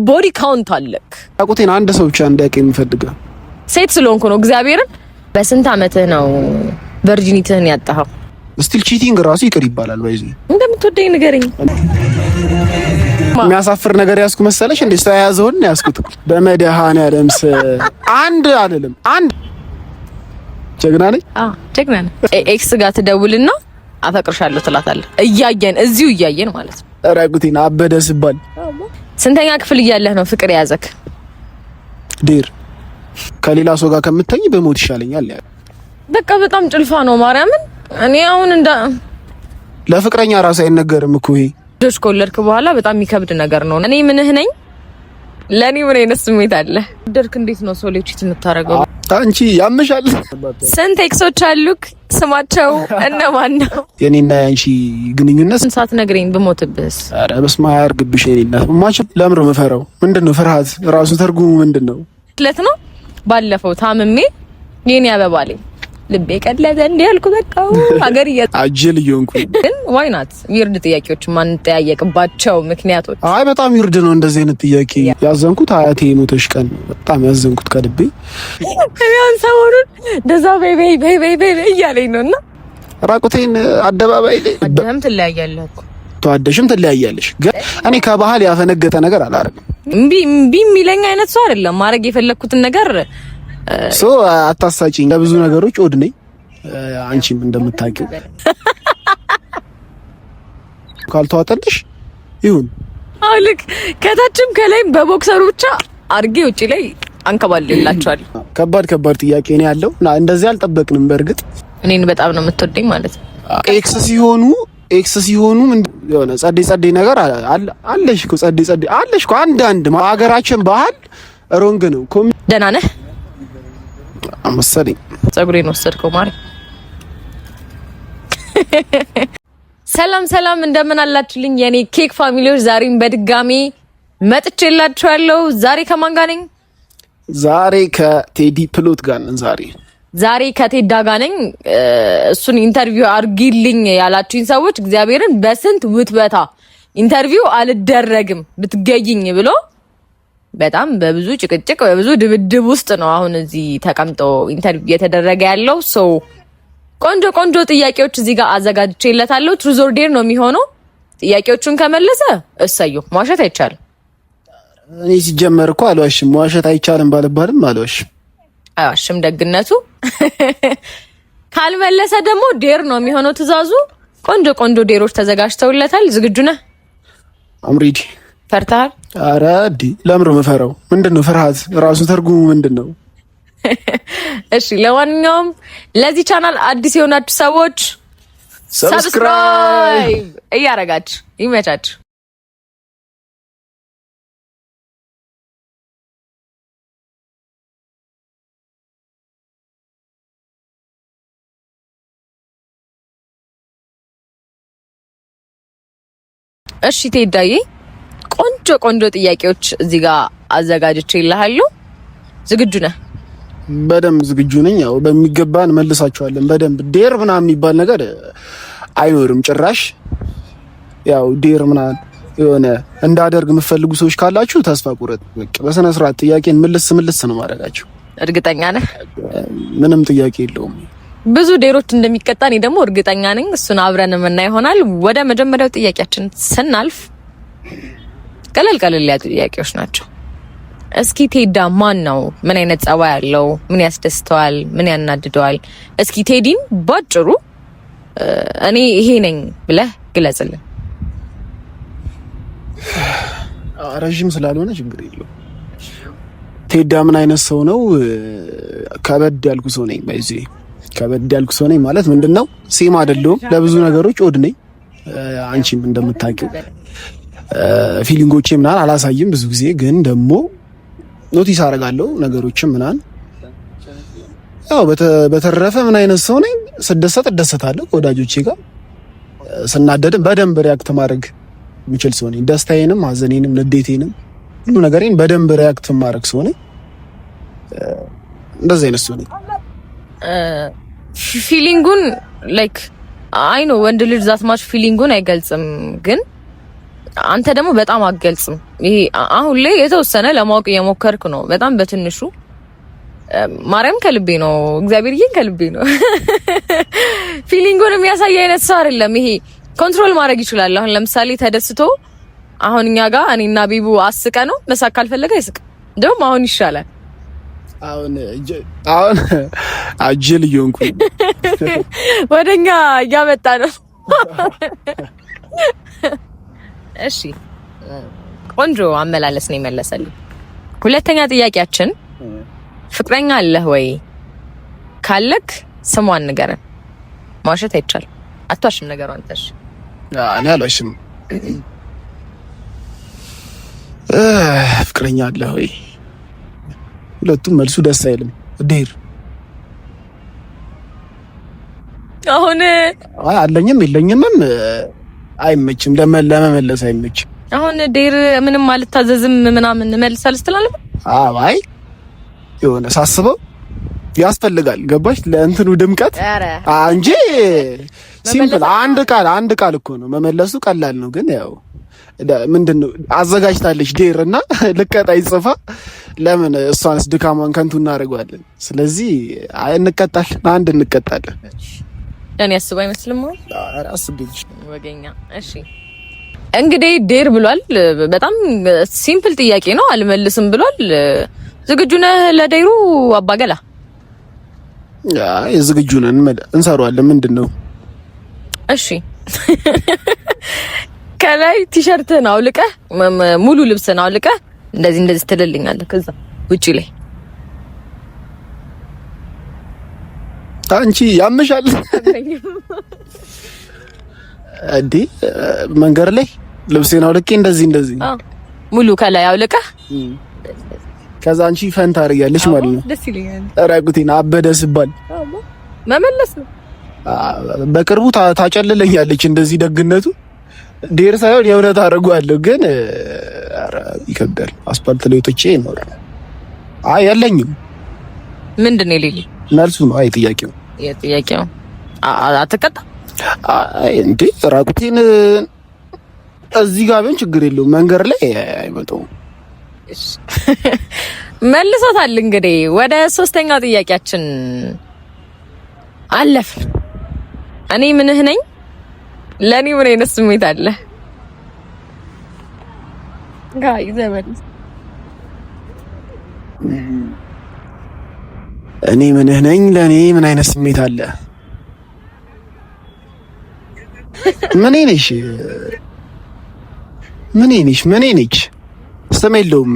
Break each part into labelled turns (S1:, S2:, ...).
S1: ቦዲ ካውንት አለክ?
S2: አቁቴን አንድ ሰው ብቻ እንዲያውቅ የምፈልገው
S1: ሴት ስለሆንኩ ነው። እግዚአብሔርን በስንት አመትህ ነው ቨርጂኒቲህን ያጣኸው?
S2: ስቲል ቺቲንግ ራሱ ይቅር ይባላል። ባይዚ
S1: እንደምትወደኝ ንገረኝ።
S2: የሚያሳፍር ነገር ያስኩ መሰለሽ እንዴ? ሳያዘውን ያስኩት በመድኃኒዓለም አንድ አይደለም አንድ ጀግና ነኝ።
S1: ጀግና ነኝ። ኤክስ ጋር ትደውልና አፈቅርሻለሁ ትላታለህ። እዚሁ እያየን ማለት ነው።
S2: ራቁቴን አበደ ሲባል
S1: ስንተኛ ክፍል እያለህ ነው ፍቅር የያዘክ?
S2: ዴር ከሌላ ሰው ጋር ከምትተኝ በሞት ይሻለኛል ያለ።
S1: በቃ በጣም ጭልፋ ነው ማርያምን። እኔ አሁን
S2: ለፍቅረኛ ራስ አይነገርም እኮ ይሄ
S1: ዶሽ ኮለርክ በኋላ በጣም የሚከብድ ነገር ነው። እኔ ምንህ ነኝ? ለኔ ምን አይነት ስሜት አለ? ደርክ እንዴት ነው ሶሌቺት የምታረገው?
S2: አንቺ ያምሻል።
S1: ስንት ኤክሶች አሉክ? ስማቸው እነማን ነው?
S2: የኔና ያንቺ ግንኙነት
S1: ስንት ነግረኝ ብሞትብስ?
S2: አረ በስመ አብ ያርግብሽ። የኔና ማች ለምሮ መፈራው ምንድነው? ፍርሃት ራሱ ትርጉሙ ምንድነው? ለት ነው።
S1: ባለፈው ታምሜ የኔ አበባለኝ ልቤ ቀለደ እንዴ ያልኩ በቃ ሀገር
S2: አጅል ይሆንኩ።
S1: ግን ዋይ ናት ዊርድ ጥያቄዎች ማን ጠያየቅባቸው ምክንያቶች?
S2: አይ በጣም ዊርድ ነው እንደዚህ አይነት ጥያቄ። ያዘንኩት አያቴ ሞተሽ ቀን በጣም ያዘንኩት ከልቤ።
S1: እኔን ሰሞኑን ደዛ ቤይ እያለኝ ነውና
S2: ራቁቴን አደባባይ ላይ
S1: አደም ትለያያለህ እኮ
S2: ተዋደሽም ትለያያለሽ። ግን እኔ ከባህል ያፈነገጠ ነገር አላረግም።
S1: እምቢ የሚለኝ አይነት ሰው አይደለም። ማድረግ የፈለኩትን ነገር
S2: አታሳጪኝ። ለብዙ ነገሮች ኦድ ነኝ። አንቺም እንደምታውቂው ካልተዋጠልሽ ይሁን።
S1: አልክ ከታችም ከላይም በቦክሰሩ ብቻ አርጌ ውጪ ላይ አንከባልላችኋል።
S2: ከባድ ጥያቄ ነው ያለው እና እንደዚህ አልጠበቅንም። በእርግጥ
S1: እኔን በጣም ነው የምትወደኝ ማለት ነው።
S2: ኤክስ ሲሆኑ ምን የሆነ ጸዴ ነገር አለሽ እኮ ጸዴ አለሽ እኮ አንድ ሀገራችን ባህል ሮንግ ነው።
S1: ደህና ነህ
S2: መሰለኝ።
S1: ጸጉሬን ወሰድከው ማሪ። ሰላም እንደምን አላችሁልኝ የኔ ኬክ ፋሚሊዎች? ዛሬም በድጋሚ መጥቼላችኋለሁ። ዛሬ ከማን ጋር ነኝ?
S2: ዛሬ ከቴዲ ፕሎት ጋር ነን።
S1: ዛሬ ከቴዳ ጋር ነኝ። እሱን ኢንተርቪው አርጊልኝ ያላችሁኝ ሰዎች እግዚአብሔርን በስንት ውትበታ ኢንተርቪው አልደረግም ብትገይኝ ብሎ በጣም በብዙ ጭቅጭቅ በብዙ ድብድብ ውስጥ ነው አሁን እዚህ ተቀምጦ ኢንተርቪው እየተደረገ ያለው። ሶ ቆንጆ ጥያቄዎች እዚህ ጋር አዘጋጅቼለታለሁ። ትሩዝ ኦር ዴር ነው የሚሆነው። ጥያቄዎቹን ከመለሰ እሰየው፣ መዋሸት አይቻልም።
S2: እኔ ሲጀመር እኮ አልዋሽም። መዋሸት አይቻልም ባልባልም
S1: አይዋሽም ደግነቱ። ካልመለሰ ደግሞ ዴር ነው የሚሆነው ትእዛዙ። ቆንጆ ዴሮች ተዘጋጅተውለታል። ዝግጁ ነህ?
S2: አምሪዲ
S1: ፈርታል?
S2: አረ ለምሮ መፈራው ምንድነው? ፍርሃት ራሱ ትርጉሙ ምንድነው?
S1: እሺ ለማንኛውም ለዚህ ቻናል አዲስ የሆናችሁ ሰዎች ሰብስክራይብ እያረጋችሁ ይመቻችሁ። እሺ ቴዳዬ ቆንጆ ጥያቄዎች እዚህ ጋር አዘጋጅቼልሃለሁ። ዝግጁ ነህ?
S2: በደንብ ዝግጁ ነኝ። ያው በሚገባን መልሳቸዋለን። በደንብ ዴር ምናምን የሚባል ነገር አይኖርም ጭራሽ። ያው ዴር ምናምን የሆነ እንዳደርግ የምትፈልጉ ሰዎች ካላችሁ ተስፋ ቁረጥ። በቃ በስነ ስርዓት ጥያቄን መልስ ነው ማድረጋችሁ።
S1: እርግጠኛ ነህ?
S2: ምንም ጥያቄ የለውም።
S1: ብዙ ዴሮች እንደሚቀጣ እኔ ደግሞ እርግጠኛ ነኝ። እሱን አብረን የምናይ ይሆናል። ወደ መጀመሪያው ጥያቄያችን ስናልፍ ቀለል ያሉ ጥያቄዎች ናቸው። እስኪ ቴዳ ማን ነው? ምን አይነት ጸባይ ያለው? ምን ያስደስተዋል? ምን ያናድደዋል? እስኪ ቴዲን ባጭሩ እኔ ይሄ ነኝ ብለህ ግለጽልን።
S2: ረጅም ስላልሆነ ችግር የለውም። ቴዳ ምን አይነት ሰው ነው? ከበድ ያልኩ ሰው ነኝ። በዚህ ከበድ ያልኩ ሰው ነኝ ማለት ምንድነው? ሴም አይደለሁም። ለብዙ ነገሮች ኦድ ነኝ። አንቺም እንደምታውቂው ፊሊንጎቼ ምናምን አላሳይም ብዙ ጊዜ፣ ግን ደግሞ ኖቲስ አደርጋለሁ ነገሮችን ምናምን። ያው በተረፈ ምን አይነት ሰው ነኝ? ስደሰት እደሰታለሁ ከወዳጆቼ ጋር፣ ስናደድም በደንብ ሪያክት ማድረግ የምችል ሰው ነኝ። ደስታዬንም፣ ሀዘኔንም፣ ንዴቴንም ሁሉ ነገሬን በደንብ ሪያክት ማድረግ ሰው ነኝ። እንደዚህ አይነት ሰው ነኝ።
S1: ፊሊንጉን ላይክ አይ ኖ ወንድ ልጅ ዛት ማች ፊሊንጉን አይገልጽም፣ ግን አንተ ደግሞ በጣም አትገልጽም። ይሄ አሁን ላይ የተወሰነ ለማወቅ እየሞከርኩ ነው፣ በጣም በትንሹ ማርያም ከልቤ ነው፣ እግዚአብሔርዬን ከልቤ ነው። ፊሊንጉን የሚያሳይ አይነት ሰው አይደለም። ይሄ ኮንትሮል ማድረግ ይችላል። አሁን ለምሳሌ ተደስቶ አሁን እኛ ጋር እኔና ቢቡ አስቀ ነው መሳቅ ካልፈለገ አይስቅ። እንደውም አሁን ይሻላል።
S2: አሁን አጅል እየሆንኩ
S1: ወደኛ እያመጣ ነው። እሺ ቆንጆ አመላለስ ነው የመለሰልኝ። ሁለተኛ ጥያቄያችን ፍቅረኛ አለህ ወይ? ካለክ ስሟን ንገረን። ማውሸት አይቻልም። አትዋሽም ነገሩ አንተሽ።
S2: እኔ አልዋሽም። ፍቅረኛ አለህ ወይ? ሁለቱም መልሱ ደስ አይልም። ዴር
S1: አሁን
S2: አለኝም የለኝምም አይመችም፣ ለመመለስ አይመችም።
S1: አሁን ዴር ምንም አልታዘዝም ምናምን መልሳል ስትላል
S2: አይ የሆነ ሳስበው ያስፈልጋል። ገባሽ? ለእንትኑ ድምቀት እንጂ ሲምፕል አንድ ቃል እኮ ነው መመለሱ፣ ቀላል ነው። ግን ያው ምንድነው አዘጋጅታለች ዴር እና ልቀጣይ ጽፋ ለምን እሷንስ ድካሟን ከንቱ እናደርገዋለን። ስለዚህ እንቀጣለን።
S1: ለኔ አስባ አይመስልም ነው
S2: አስብልሽ
S1: ወገኛ። እሺ እንግዲህ ዴር ብሏል። በጣም ሲምፕል ጥያቄ ነው፣ አልመልስም ብሏል። ዝግጁ ነህ ለዴሩ አባገላ?
S2: ዝግጁ ነን፣ እንሰራዋለን። ምንድነው?
S1: እሺ ከላይ ቲሸርትህን አውልቀህ ሙሉ ልብስህን አውልቀህ እንደዚህ ትልልኛለህ። ከዛ ውጪ ላይ
S2: አንቺ ያምሻል እንዴ? መንገድ ላይ ልብሴን አውልቄ እንደዚህ
S1: ሙሉ ከላይ አውልቀህ
S2: ከዛ አንቺ ፈን ታደርጊያለሽ ማለት ነው።
S1: ደስ ይለኛል።
S2: ራቁቴን አበደ ስባል
S1: መመለስ ነው።
S2: በቅርቡ ታጨልለኛለች። እንደዚህ ደግነቱ ዴር ሳይሆን የእውነት አደርገዋለሁ። ግን ኧረ ይከብዳል። አስፓልት ላይ ወጥቼ ነው። የለኝም።
S1: ምንድን ነው የሌለኝ?
S2: መልሱ ነው። ጥያቄው
S1: አትቀጣ
S2: እንዴ? ራቁቴን እዚህ ጋር ቢሆን ችግር የለውም። መንገድ ላይ አይመጣውም።
S1: መልሶታል። እንግዲህ ወደ ሶስተኛው ጥያቄያችን አለፍ። እኔ ምንህ ነኝ? ለኔ ምን አይነት ስሜት አለ? ጋይ ዘመን
S2: እኔ ምንህ ነኝ? ለኔ ምን አይነት ስሜት አለ? ምን ነሽ? ስም የለውም።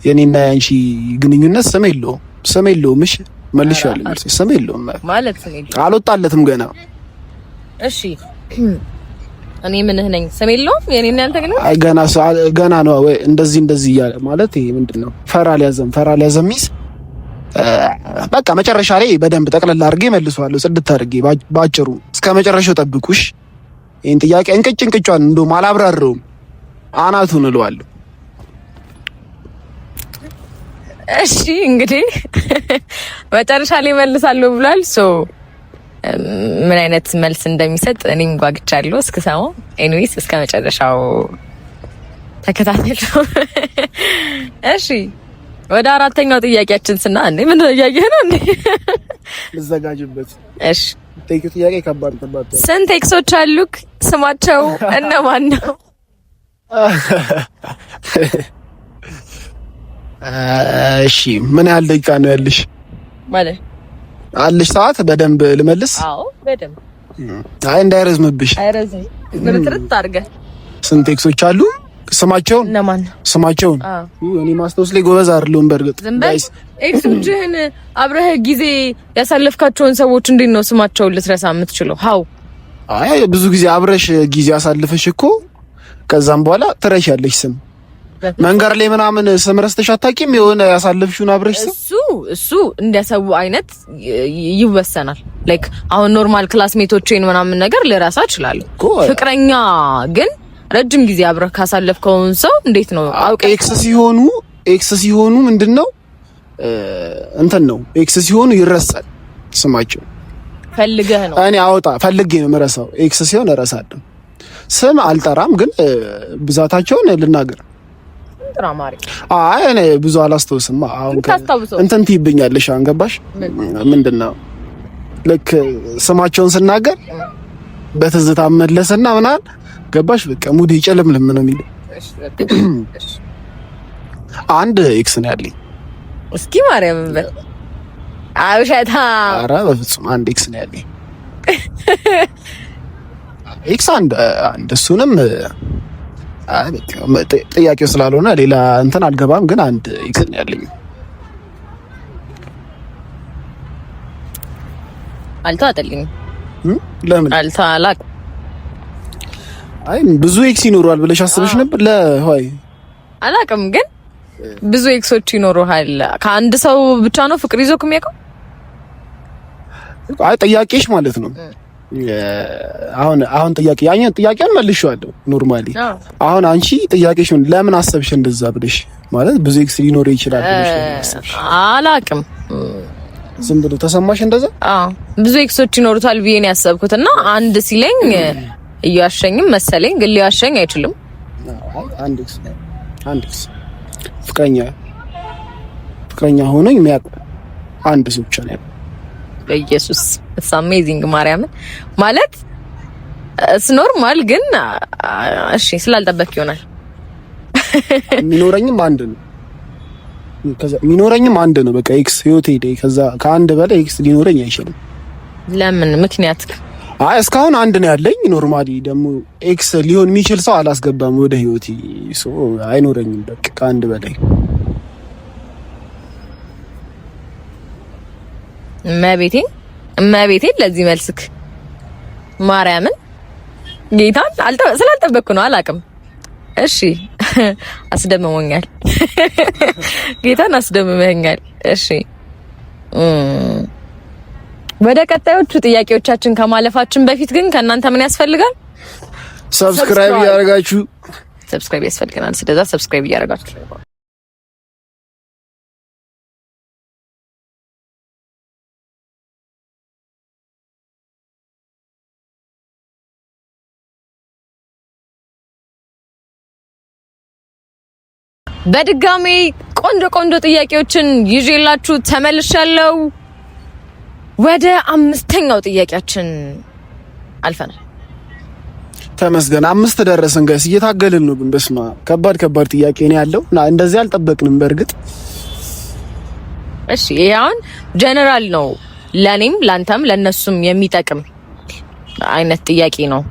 S2: የኔና ያንቺ ግንኙነት ስም የለውም። እሺ መልሻለሁ። ስም የለውም
S1: ማለት
S2: አልወጣለትም ገና።
S1: እሺ እኔ ምንህ ነኝ? ስም የለውም። የኔና ያንተ ግን
S2: አይ ገና ነው። ወይ እንደዚህ እያለ ማለት ይሄ ምንድነው? ፈራ ሊያዘም ሚስ በቃ መጨረሻ ላይ በደንብ ጠቅለል አድርጌ መልሰዋለሁ። ጽድት አድርጌ ባጭሩ እስከ መጨረሻው ጠብቁሽ። ይሄን ጥያቄ እንቅጭን እንደውም አላብራራውም፣ አናቱን እለዋለሁ።
S1: እሺ እንግዲህ መጨረሻ ላይ መልሳለሁ ብሏል። ምን አይነት መልስ እንደሚሰጥ እኔም ጓግቻለሁ እስክሰማው። ኤኒዌይስ እስከ መጨረሻው ተከታተሉ። እሺ ወደ አራተኛው ጥያቄያችን እንዴ ምን ጥያቄ ነው እንዴ?
S2: ልዘጋጅበት።
S1: እሺ
S2: ጥያቄ ከባድ ተባተ።
S1: ስንት ኤክሶች አሉክ? ስማቸው እነማን ነው?
S2: እሺ ምን ያህል ደቂቃ ነው ያለሽ?
S1: ማለት
S2: አለሽ ሰዓት? በደንብ ልመልስ?
S1: አዎ በደንብ።
S2: አይ እንዳይረዝምብሽ።
S1: አይረዝም። ትርት አድርገህ።
S2: ስንት ኤክሶች አሉ? ስማቸውን እኔ ማስታወስ ላይ ጎበዝ አይደለሁም። በእርግጥ ጋይስ
S1: ኤክሶችህን አብረህ ጊዜ ያሳለፍካቸውን ሰዎች እንዴት ነው ስማቸውን ልትረሳ የምትችለው? ሃው
S2: አይ ብዙ ጊዜ አብረሽ ጊዜ ያሳልፈሽ እኮ ከዛም በኋላ ትረሻለሽ ስም። መንገድ ላይ ምናምን ስም ረስተሽ አታውቂም? የሆነ ያሳለፍሽውን አብረሽ ስም።
S1: እሱ እንደሰው አይነት ይወሰናል። ላይክ አሁን ኖርማል ክላስሜቶቼን ምናምን ነገር ልረሳ እችላለሁ። ፍቅረኛ ግን ረጅም ጊዜ አብረህ ካሳለፍከውን ሰው እንዴት ነው አውቀህ?
S2: ኤክስ ሲሆኑ ምንድነው እንትን ነው። ኤክስ ሲሆኑ ይረሳል ስማቸው።
S1: ፈልገህ ነው?
S2: እኔ ፈልጌ ነው የምረሳው። ኤክስ ሲሆን እረሳለሁ። ስም አልጠራም፣ ግን ብዛታቸውን ልናገር። አይ እኔ ብዙ አላስታውስም። አሁን እንትን ትይብኛለሽ። አንገባሽ? ምንድነው ልክ ስማቸውን ስናገር በትዝታ መለሰና ምናምን ገባሽ? በቃ ሙድ ይጨልምልም ነው የሚለው። አንድ ኤክስ ነው ያለኝ።
S1: እስኪ ማርያም በል አውሻታ። ኧረ
S2: በፍጹም አንድ ኤክስ ነው ያለኝ። ኤክስ አንድ እሱንም ጥያቄው ስላልሆነ ሌላ እንትን አልገባም፣ ግን አንድ ኤክስ ነው ያለኝ።
S1: አልተዋጠልኝም።
S2: ለምን
S1: አልተዋላቅ?
S2: አይ ብዙ ኤክስ ይኖረዋል ብለሽ አስበሽ ነበር? ለሆይ
S1: አላቅም፣ ግን ብዙ ኤክሶች ይኖሩሃል። ከአንድ ሰው ብቻ ነው ፍቅር ይዞክ የሚያውቀው?
S2: አይ ጥያቄሽ ማለት ነው። አሁን ጥያቄውን መልሼዋለሁ ኖርማሊ። አሁን አንቺ ጥያቄሽን ለምን አሰብሽ እንደዛ ብለሽ ማለት ብዙ ኤክስ ሊኖር ይችላል ብለሽ አሰብሽ?
S1: አላቅም፣
S2: ዝም ብሎ ተሰማሽ እንደዛ?
S1: ብዙ ኤክሶች ይኖሩታል ብዬ ነው ያሰብኩትና አንድ ሲለኝ እያሸኝም መሰለኝ፣ ግን ሊያሸኝ አይችልም።
S2: አንድ ኤክስ ፍቅረኛ ሆኖኝ የሚያውቅ አንድ ሰው ብቻ ነው።
S1: በኢየሱስ it's amazing ማርያምን ማለት እስ ኖርማል፣ ግን እሺ ስላልጠበቅ ይሆናል።
S2: የሚኖረኝም አንድ ነው። በቃ ኤክስ ህይወቴ ላይ ከዛ ከአንድ በላይ ኤክስ ሊኖረኝ አይችልም።
S1: ለምን ምክንያት?
S2: አይ እስካሁን አንድ ነው ያለኝ። ኖርማሊ ደግሞ ኤክስ ሊሆን የሚችል ሰው አላስገባም ወደ ህይወቴ። አይኖረኝም በቃ ከአንድ በላይ። እመቤቴ ለዚህ መልስክ ማርያምን ጌታን ስላልጠበቅኩ ነው። አላቅም። እሺ አስደምሞኛል። ጌታን አስደምመኛል። እሺ ወደ ቀጣዮቹ ጥያቄዎቻችን ከማለፋችን በፊት ግን ከእናንተ ምን ያስፈልጋል? ሰብስክራይብ እያደረጋችሁ።
S1: ሰብስክራይብ ያስፈልገናል። ስለዛ ሰብስክራይብ እያደረጋችሁ በድጋሚ ቆንጆ ጥያቄዎችን ይዤላችሁ ተመልሻለሁ። ወደ 5ኛው ጥያቄያችን አልፈናል።
S2: ተመስገን 5 ደረስን። ጋይስ እየታገልን ነው፣ ግን በስማ ከባድ ጥያቄ ነው ያለው እና እንደዚህ አልጠበቅንም በእርግጥ።
S1: እሺ ይሄ አሁን ጀነራል ነው፣ ለኔም ላንተም ለነሱም የሚጠቅም አይነት ጥያቄ ነው።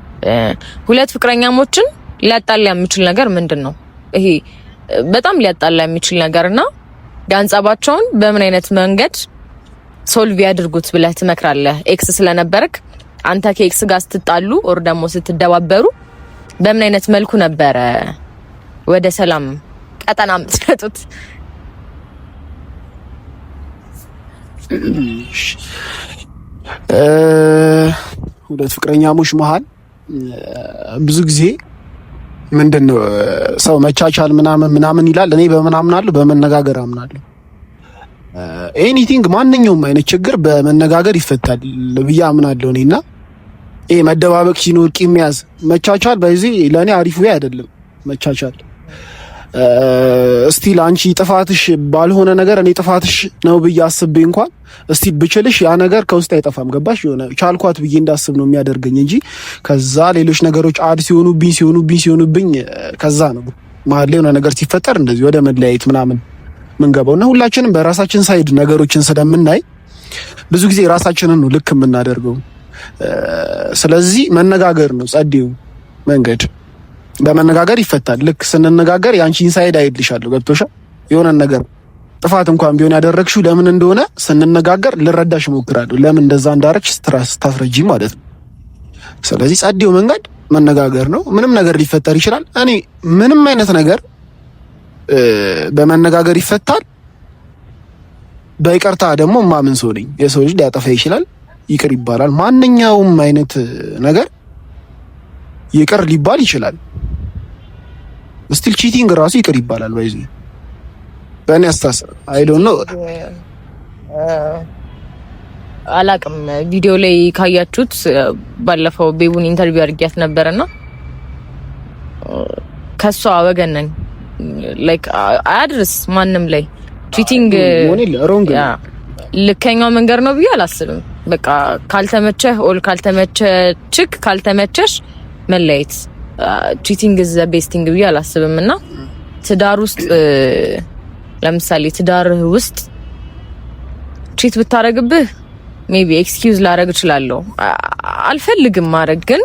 S1: ሁለት ፍቅረኛሞችን ሊያጣላ የሚችል ነገር ምንድን ነው? ይሄ በጣም ሊያጣላ የሚችል ነገርና ጋንጻባቸውን በምን አይነት መንገድ ሶልቭ ያድርጉት ብለህ ትመክራለህ? ኤክስ ስለነበርክ አንተ ከኤክስ ጋር ስትጣሉ ኦር ደግሞ ስትደባበሩ በምን አይነት መልኩ ነበረ ወደ ሰላም ቀጠና የምትመጡት?
S2: ሁለት ፍቅረኛሞች መሀል ብዙ ጊዜ ምንድነው ሰው መቻቻል ምናምን ይላል። እኔ በምን አምናለሁ? በመነጋገር አምናለሁ። ኤኒቲንግ ማንኛውም አይነት ችግር በመነጋገር ይፈታል ብዬ አምናለሁ እኔና ይሄ መደባበቅ ሲኖር ቂም መያዝ፣ መቻቻል በዚህ ለኔ አሪፍ ወይ አይደለም። መቻቻል እስቲ ለአንቺ ጥፋትሽ ባልሆነ ነገር እኔ ጥፋትሽ ነው ብዬ አስቤ እንኳን እስቲ ብችልሽ ያ ነገር ከውስጥ አይጠፋም። ገባሽ? የሆነ ቻልኳት ብዬ እንዳስብ ነው የሚያደርገኝ እንጂ ከዛ ሌሎች ነገሮች አድ ሲሆኑብኝ ከዛ ነው መሀል ላይ የሆነ ነገር ሲፈጠር እንደዚህ ወደ መለያየት ምናምን ምን ገባውና ሁላችንም በራሳችን ሳይድ ነገሮችን ስለምናይ ብዙ ጊዜ ራሳችንን ነው ልክ የምናደርገው። ስለዚህ መነጋገር ነው ጸዴው መንገድ። በመነጋገር ይፈታል። ልክ ስንነጋገር ያንቺን ሳይድ አይልሻለሁ። ገብቶሻል? የሆነ ነገር ጥፋት እንኳን ቢሆን ያደረግሽው ለምን እንደሆነ ስንነጋገር ልረዳሽ እሞክራለሁ። ለምን እንደዛ እንዳረግሽ ታስረጂ ማለት ነው። ስለዚህ ጸዴው መንገድ መነጋገር ነው። ምንም ነገር ሊፈጠር ይችላል። እኔ ምንም አይነት ነገር በመነጋገር ይፈታል። በይቅርታ ደግሞ ማምን ሰው ነኝ። የሰው ልጅ ሊያጠፋ ይችላል፣ ይቅር ይባላል። ማንኛውም አይነት ነገር ይቅር ሊባል ይችላል። ስቲል ቺቲንግ ራሱ ይቅር ይባላል። ባይዚ በእኔ አስተሳሰብ አይ ዶንት ኖ
S1: አላቅም። ቪዲዮ ላይ ካያችሁት ባለፈው ቤቡን ኢንተርቪው አድርጊያት ነበርና ከሷ ወገን ነኝ። ላይክ አያድርስ ማንም ላይ ቺቲንግ ልከኛው መንገድ ነው ብዬ አላስብም። በቃ ካልተመቸህ ኦል ካልተመቸችክ ካልተመቸሽ መለየት ቺቲንግ ኢዝ ዘ ቤስት ቲንግ ብዬ አላስብም። እና ትዳር ውስጥ ለምሳሌ ትዳር ውስጥ ቺት ብታረግብህ ሜቢ ኤክስኪውዝ ላረግ እችላለሁ፣ አልፈልግም ማረግ። ግን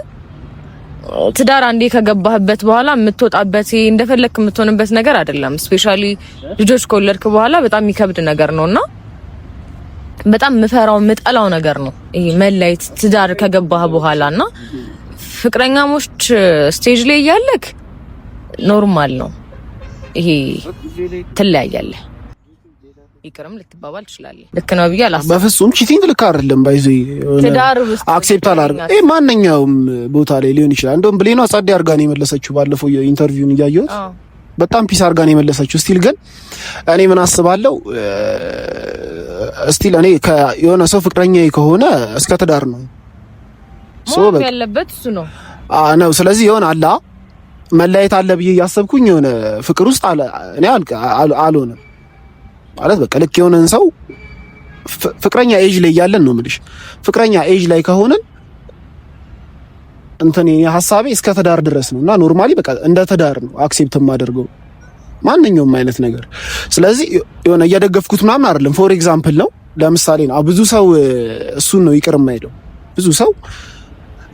S1: ትዳር አንዴ ከገባህበት በኋላ የምትወጣበት እንደፈለክ የምትሆንበት ነገር አይደለም። ስፔሻሊ ልጆች ከወለድክ በኋላ በጣም የሚከብድ ነገር ነውና በጣም ምጠላው ነገር ነው ይሄ መለየት ትዳር ከገባህ በኋላና ፍቅረኛሞች ስቴጅ ላይ ያለክ ኖርማል ነው ይሄ። ትለያያለህ፣ ይቅርም ልትባባል ትችላለህ። ልክ ነው ብዬ አላስብም። በፍጹም ቺቲንግ ልክ አይደለም። ባይዚ ትዳር ውስጥ አክሴፕት አላደርግም። ይሄ ማንኛውም ቦታ ላይ ሊሆን ይችላል። እንደውም ብሌኗ ጸዴ አርጋ ነው የመለሰችው። ባለፈው ኢንተርቪውን እያየሁት በጣም ፒስ አርጋ ነው የመለሰችው። ስቲል ግን እኔ ምን አስባለሁ፣ ስቲል እኔ የሆነ ሰው ፍቅረኛዬ ከሆነ እስከ ትዳር ነው ሶ ያለበት እሱ ነው ነው። ስለዚህ የሆነ አላ መለያየት አለ ብዬ እያሰብኩኝ የሆነ ፍቅር ውስጥ እኔ አልሆነም ማለት በቃ ልክ የሆነን ሰው ፍቅረኛ ኤጅ ላይ ያለን ነው የምልሽ። ፍቅረኛ ኤጅ ላይ ከሆነን እንትን የኔ ሐሳቤ እስከ ትዳር ድረስ ነውና ኖርማሊ በቃ እንደ ትዳር ነው አክሴፕት የማደርገው ማንኛውም አይነት ነገር። ስለዚህ የሆነ እያደገፍኩት ምናምን አይደለም። ፎር ኤግዛምፕል ነው ለምሳሌ ነው ብዙ ሰው እሱን ነው ይቅር የማይለው። ብዙ ሰው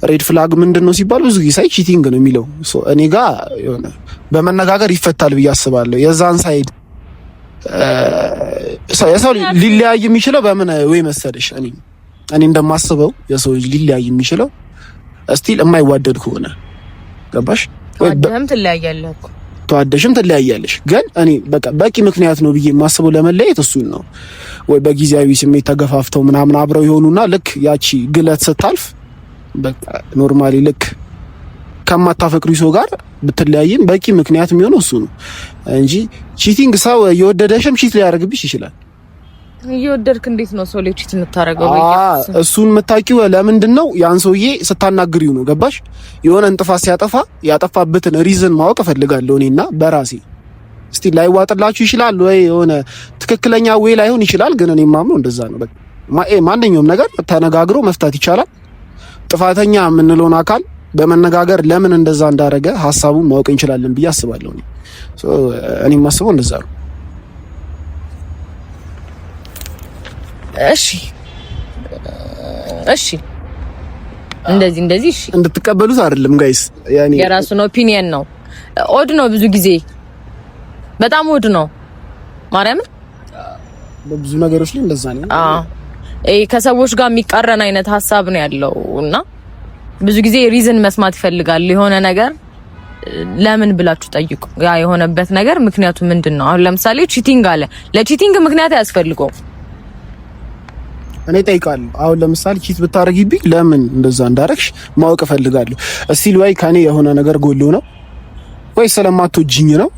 S1: ሬድ ፍላግ ምንድነው ሲባል ብዙ ጊዜ ሳይ ቺቲንግ ነው የሚለው። እኔ ጋር የሆነ በመነጋገር ይፈታል ብዬ አስባለሁ። የዛን ሳይድ የሰው ሊለያይ የሚችለው በምን ወይ መሰለሽ እኔ እንደማስበው የሰው ሊለያይ የሚችለው እስቲል የማይዋደድ ከሆነ ገባሽ? ተዋደህም ትለያያለህ እኮ ተዋደሽም ትለያያለሽ። ግን እኔ በቂ ምክንያት ነው ብዬ የማስበው ለመለየት እሱን ነው። ወይ በጊዜያዊ ስሜት ተገፋፍተው ምናምን አብረው ይሆኑና ልክ ያቺ ግለት ስታልፍ በቃ ኖርማሊ ልክ ከማታፈቅሪ ሰው ጋር ብትለያይም በቂ ምክንያት የሚሆነው እሱ ነው እንጂ ቺቲንግ ሰው እየወደደሽም ቺት ሊያደርግብሽ ይችላል። እየወደድክ እንዴት ነው ሰው ላይ ቺት የምታረገው? እሱን የምታውቂው ለምንድን ነው? ያን ሰውዬ ስታናግሪው ነው። ገባሽ? የሆነ እንጥፋት ሲያጠፋ ያጠፋበትን ሪዝን ማወቅ እፈልጋለሁ እኔና በራሴ። እስቲ ላይዋጥላችሁ ይችላል ወይ የሆነ ትክክለኛ ወይ ላይሆን ይችላል። ግን እኔ ማምነው እንደዛ ነው። በቃ ማንኛውም ነገር ተነጋግሮ መፍታት ይቻላል። ጥፋተኛ የምንለውን አካል በመነጋገር ለምን እንደዛ እንዳረገ ሐሳቡን ማወቅ እንችላለን ብዬ አስባለሁ። እኔ ማስበው እንደዛ ነው። እሺ እንደዚህ እሺ እንድትቀበሉት አይደለም ጋይስ፣ ያኔ የራሱን ኦፒኒየን ነው። ኦድ ነው ብዙ ጊዜ በጣም ኦድ ነው። ማርያምን በብዙ ነገሮች ላይ እንደዛ ነው። ከሰዎች ጋር የሚቃረን አይነት ሐሳብ ነው ያለው እና ብዙ ጊዜ ሪዝን መስማት ይፈልጋል። የሆነ ነገር ለምን ብላችሁ ጠይቁ። ያ የሆነበት ነገር ምክንያቱ ምንድነው? አሁን ለምሳሌ ቺቲንግ አለ። ለቺቲንግ ምክንያት አያስፈልገው። እኔ ጠይቃለሁ። አሁን ለምሳሌ ቺት ብታረጊብኝ ለምን እንደዛ እንዳረግሽ ማወቅ እፈልጋለሁ። እስቲል ወይ ከኔ የሆነ ነገር ጎሎ ነው ወይ ስለማትወጂኝ ነው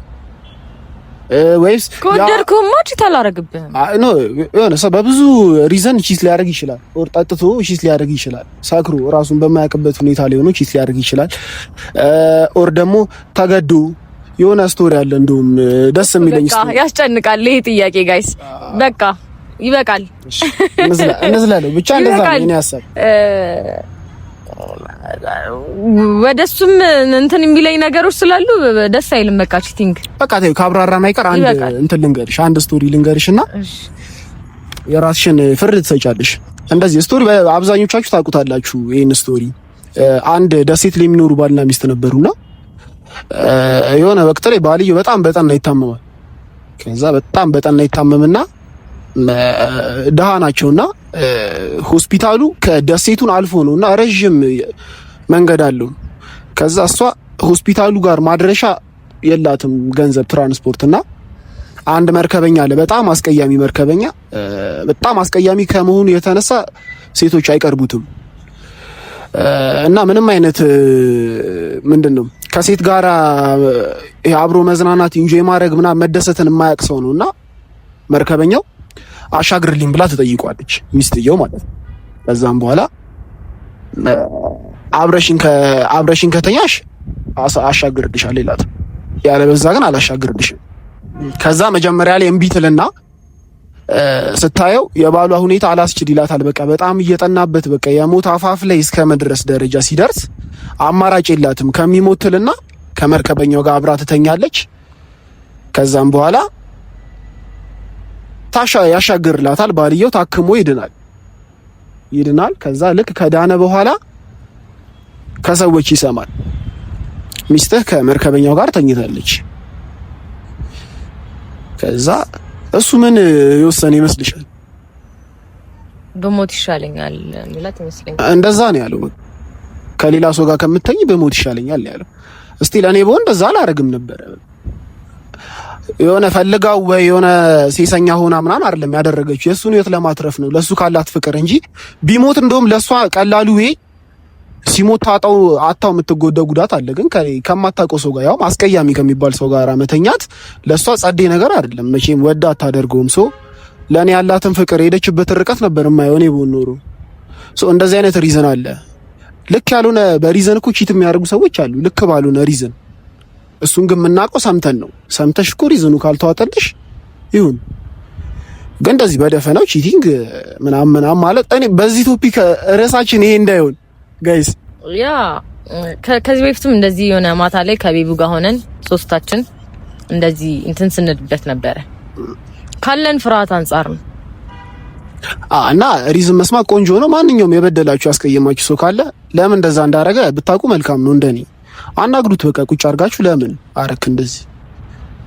S1: ወይስ ኮንደርኩማ ቺት አላረግብህም? ኖ የሆነ ሰው በብዙ ሪዝን ቺት ሊያደርግ ይችላል። ኦር ጠጥቶ ቺት ሊያደርግ ይችላል። ሳክሩ ራሱን በማያውቅበት ሁኔታ ላይ ሆኖ ቺት ሊያደርግ ይችላል። ኦር ደግሞ ተገዶ የሆነ ስቶሪ አለ። እንደውም ደስ የሚለኝ ስቶሪ ያስጨንቃል። ይሄ ጥያቄ ጋይስ በቃ ይበቃል። እንዝላለው ብቻ እንደዛ ነው እኔ ሀሳብ። ወደሱም እንትን የሚለኝ ነገሮች ስላሉ ደስ አይልም። በቃ ቺቲንግ በቃ ተይው። ካብራራና አይቀር አንድ እንትን ልንገርሽ፣ አንድ ስቶሪ ልንገርሽና የራስሽን ፍርድ ትሰጫለሽ። እንደዚህ ስቶሪ አብዛኞቻችሁ ታውቁታላችሁ። ይሄን ስቶሪ አንድ ደሴት ላይ የሚኖሩ ባልና ሚስት ነበሩና የሆነ ወቅት ላይ ባልየው በጣም በጠና ይታመማል። ከዛ በጣም በጠና ይታመምና ደሃ ናቸውና ሆስፒታሉ ከደሴቱን አልፎ ነውና ረጅም መንገድ አለው። ከዛ እሷ ሆስፒታሉ ጋር ማድረሻ የላትም ገንዘብ ትራንስፖርትና አንድ መርከበኛ አለ፣ በጣም አስቀያሚ መርከበኛ። በጣም አስቀያሚ ከመሆኑ የተነሳ ሴቶች አይቀርቡትም እና ምንም አይነት ምንድነው ከሴት ጋር አብሮ መዝናናት ኢንጆይ ማድረግ ምናምን መደሰትን የማያውቅ ሰው ነውና መርከበኛው አሻግርልኝ ብላ ትጠይቋለች፣ ሚስትየው ማለት ነው። ከዛም በኋላ አብረሽን ከተኛሽ
S2: አሻግርልሻለሁ ይላት። ያለበዛ ግን አላሻግርልሽም። ከዛ መጀመሪያ ላይ እምቢ ትልና ስታየው የባሏ ሁኔታ አላስችል ይላታል። በቃ በጣም እየጠናበት በቃ የሞት አፋፍ ላይ እስከ መድረስ ደረጃ ሲደርስ አማራጭ የላትም ከሚሞትልና ከመርከበኛው ጋር አብራ ትተኛለች። ከዛም በኋላ ያሻግርላታል። ባልየው ታክሞ ይድናል። ከዛ ልክ ከዳነ በኋላ ከሰዎች ይሰማል ሚስትህ ከመርከበኛው ጋር ተኝታለች። ከዛ እሱ ምን የወሰነ ይመስልሻል?
S1: በሞት ይሻለኛል ማለት ይመስለኛል።
S2: እንደዛ ነው ያለው። ከሌላ ሰው ጋር ከምትተኝ በሞት ይሻለኛል ያለው። እስቲ ለኔ በሆን እንደዛ አላረግም ነበር። የሆነ ፈልጋው ወይ የሆነ ሴሰኛ ሆና ምናምን አይደለም ያደረገችው። የእሱን ህይወት ለማትረፍ ነው ለሱ ካላት ፍቅር እንጂ ቢሞት እንደውም ለሷ ቀላሉ ይሄ ሲሞት አጣው የምትጎዳው ጉዳት አለ። ግን ከማታውቀው ሰው ጋር ያው አስቀያሚ ከሚባል ሰው ጋር መተኛት ለሷ ጸዴ ነገር አይደለም። መቼም ወዳ አታደርገውም። ሶ ለኔ ያላትን ፍቅር ሄደችበት ርቀት ነበር የማየው እኔ ብሆን ኖሮ። ሶ እንደዚህ አይነት ሪዝን አለ። ልክ ያልሆነ በሪዝን እኮ ቺት የሚያደርጉ ሰዎች አሉ፣ ልክ ባልሆነ ሪዝን። እሱን ግን የምናውቀው ሰምተን ነው። ሰምተሽ እኮ ሪዝኑ ካልተዋጠልሽ ይሁን። ግን እንደዚህ በደፈናው ቺቲንግ ምናምን ማለት እኔ በዚህ ቶፒክ ርዕሳችን ይሄ እንዳይሆን ጋይስ።
S1: ያ ከዚህ በፊትም እንደዚህ የሆነ ማታ ላይ ከቤቡ ጋር ሆነን ሶስታችን እንደዚህ እንትን ስንልበት ነበረ። ካለን ፍርሃት አንጻር ነው።
S2: እና ሪዝን መስማት ቆንጆ ነው። ማንኛውም የበደላችሁ ያስቀየማችሁ ሰው ካለ ለምን እንደዛ እንዳረገ ብታውቁ መልካም ነው። እንደኔ አናግሩት። በቃ ቁጭ አድርጋችሁ ለምን አረክ እንደዚህ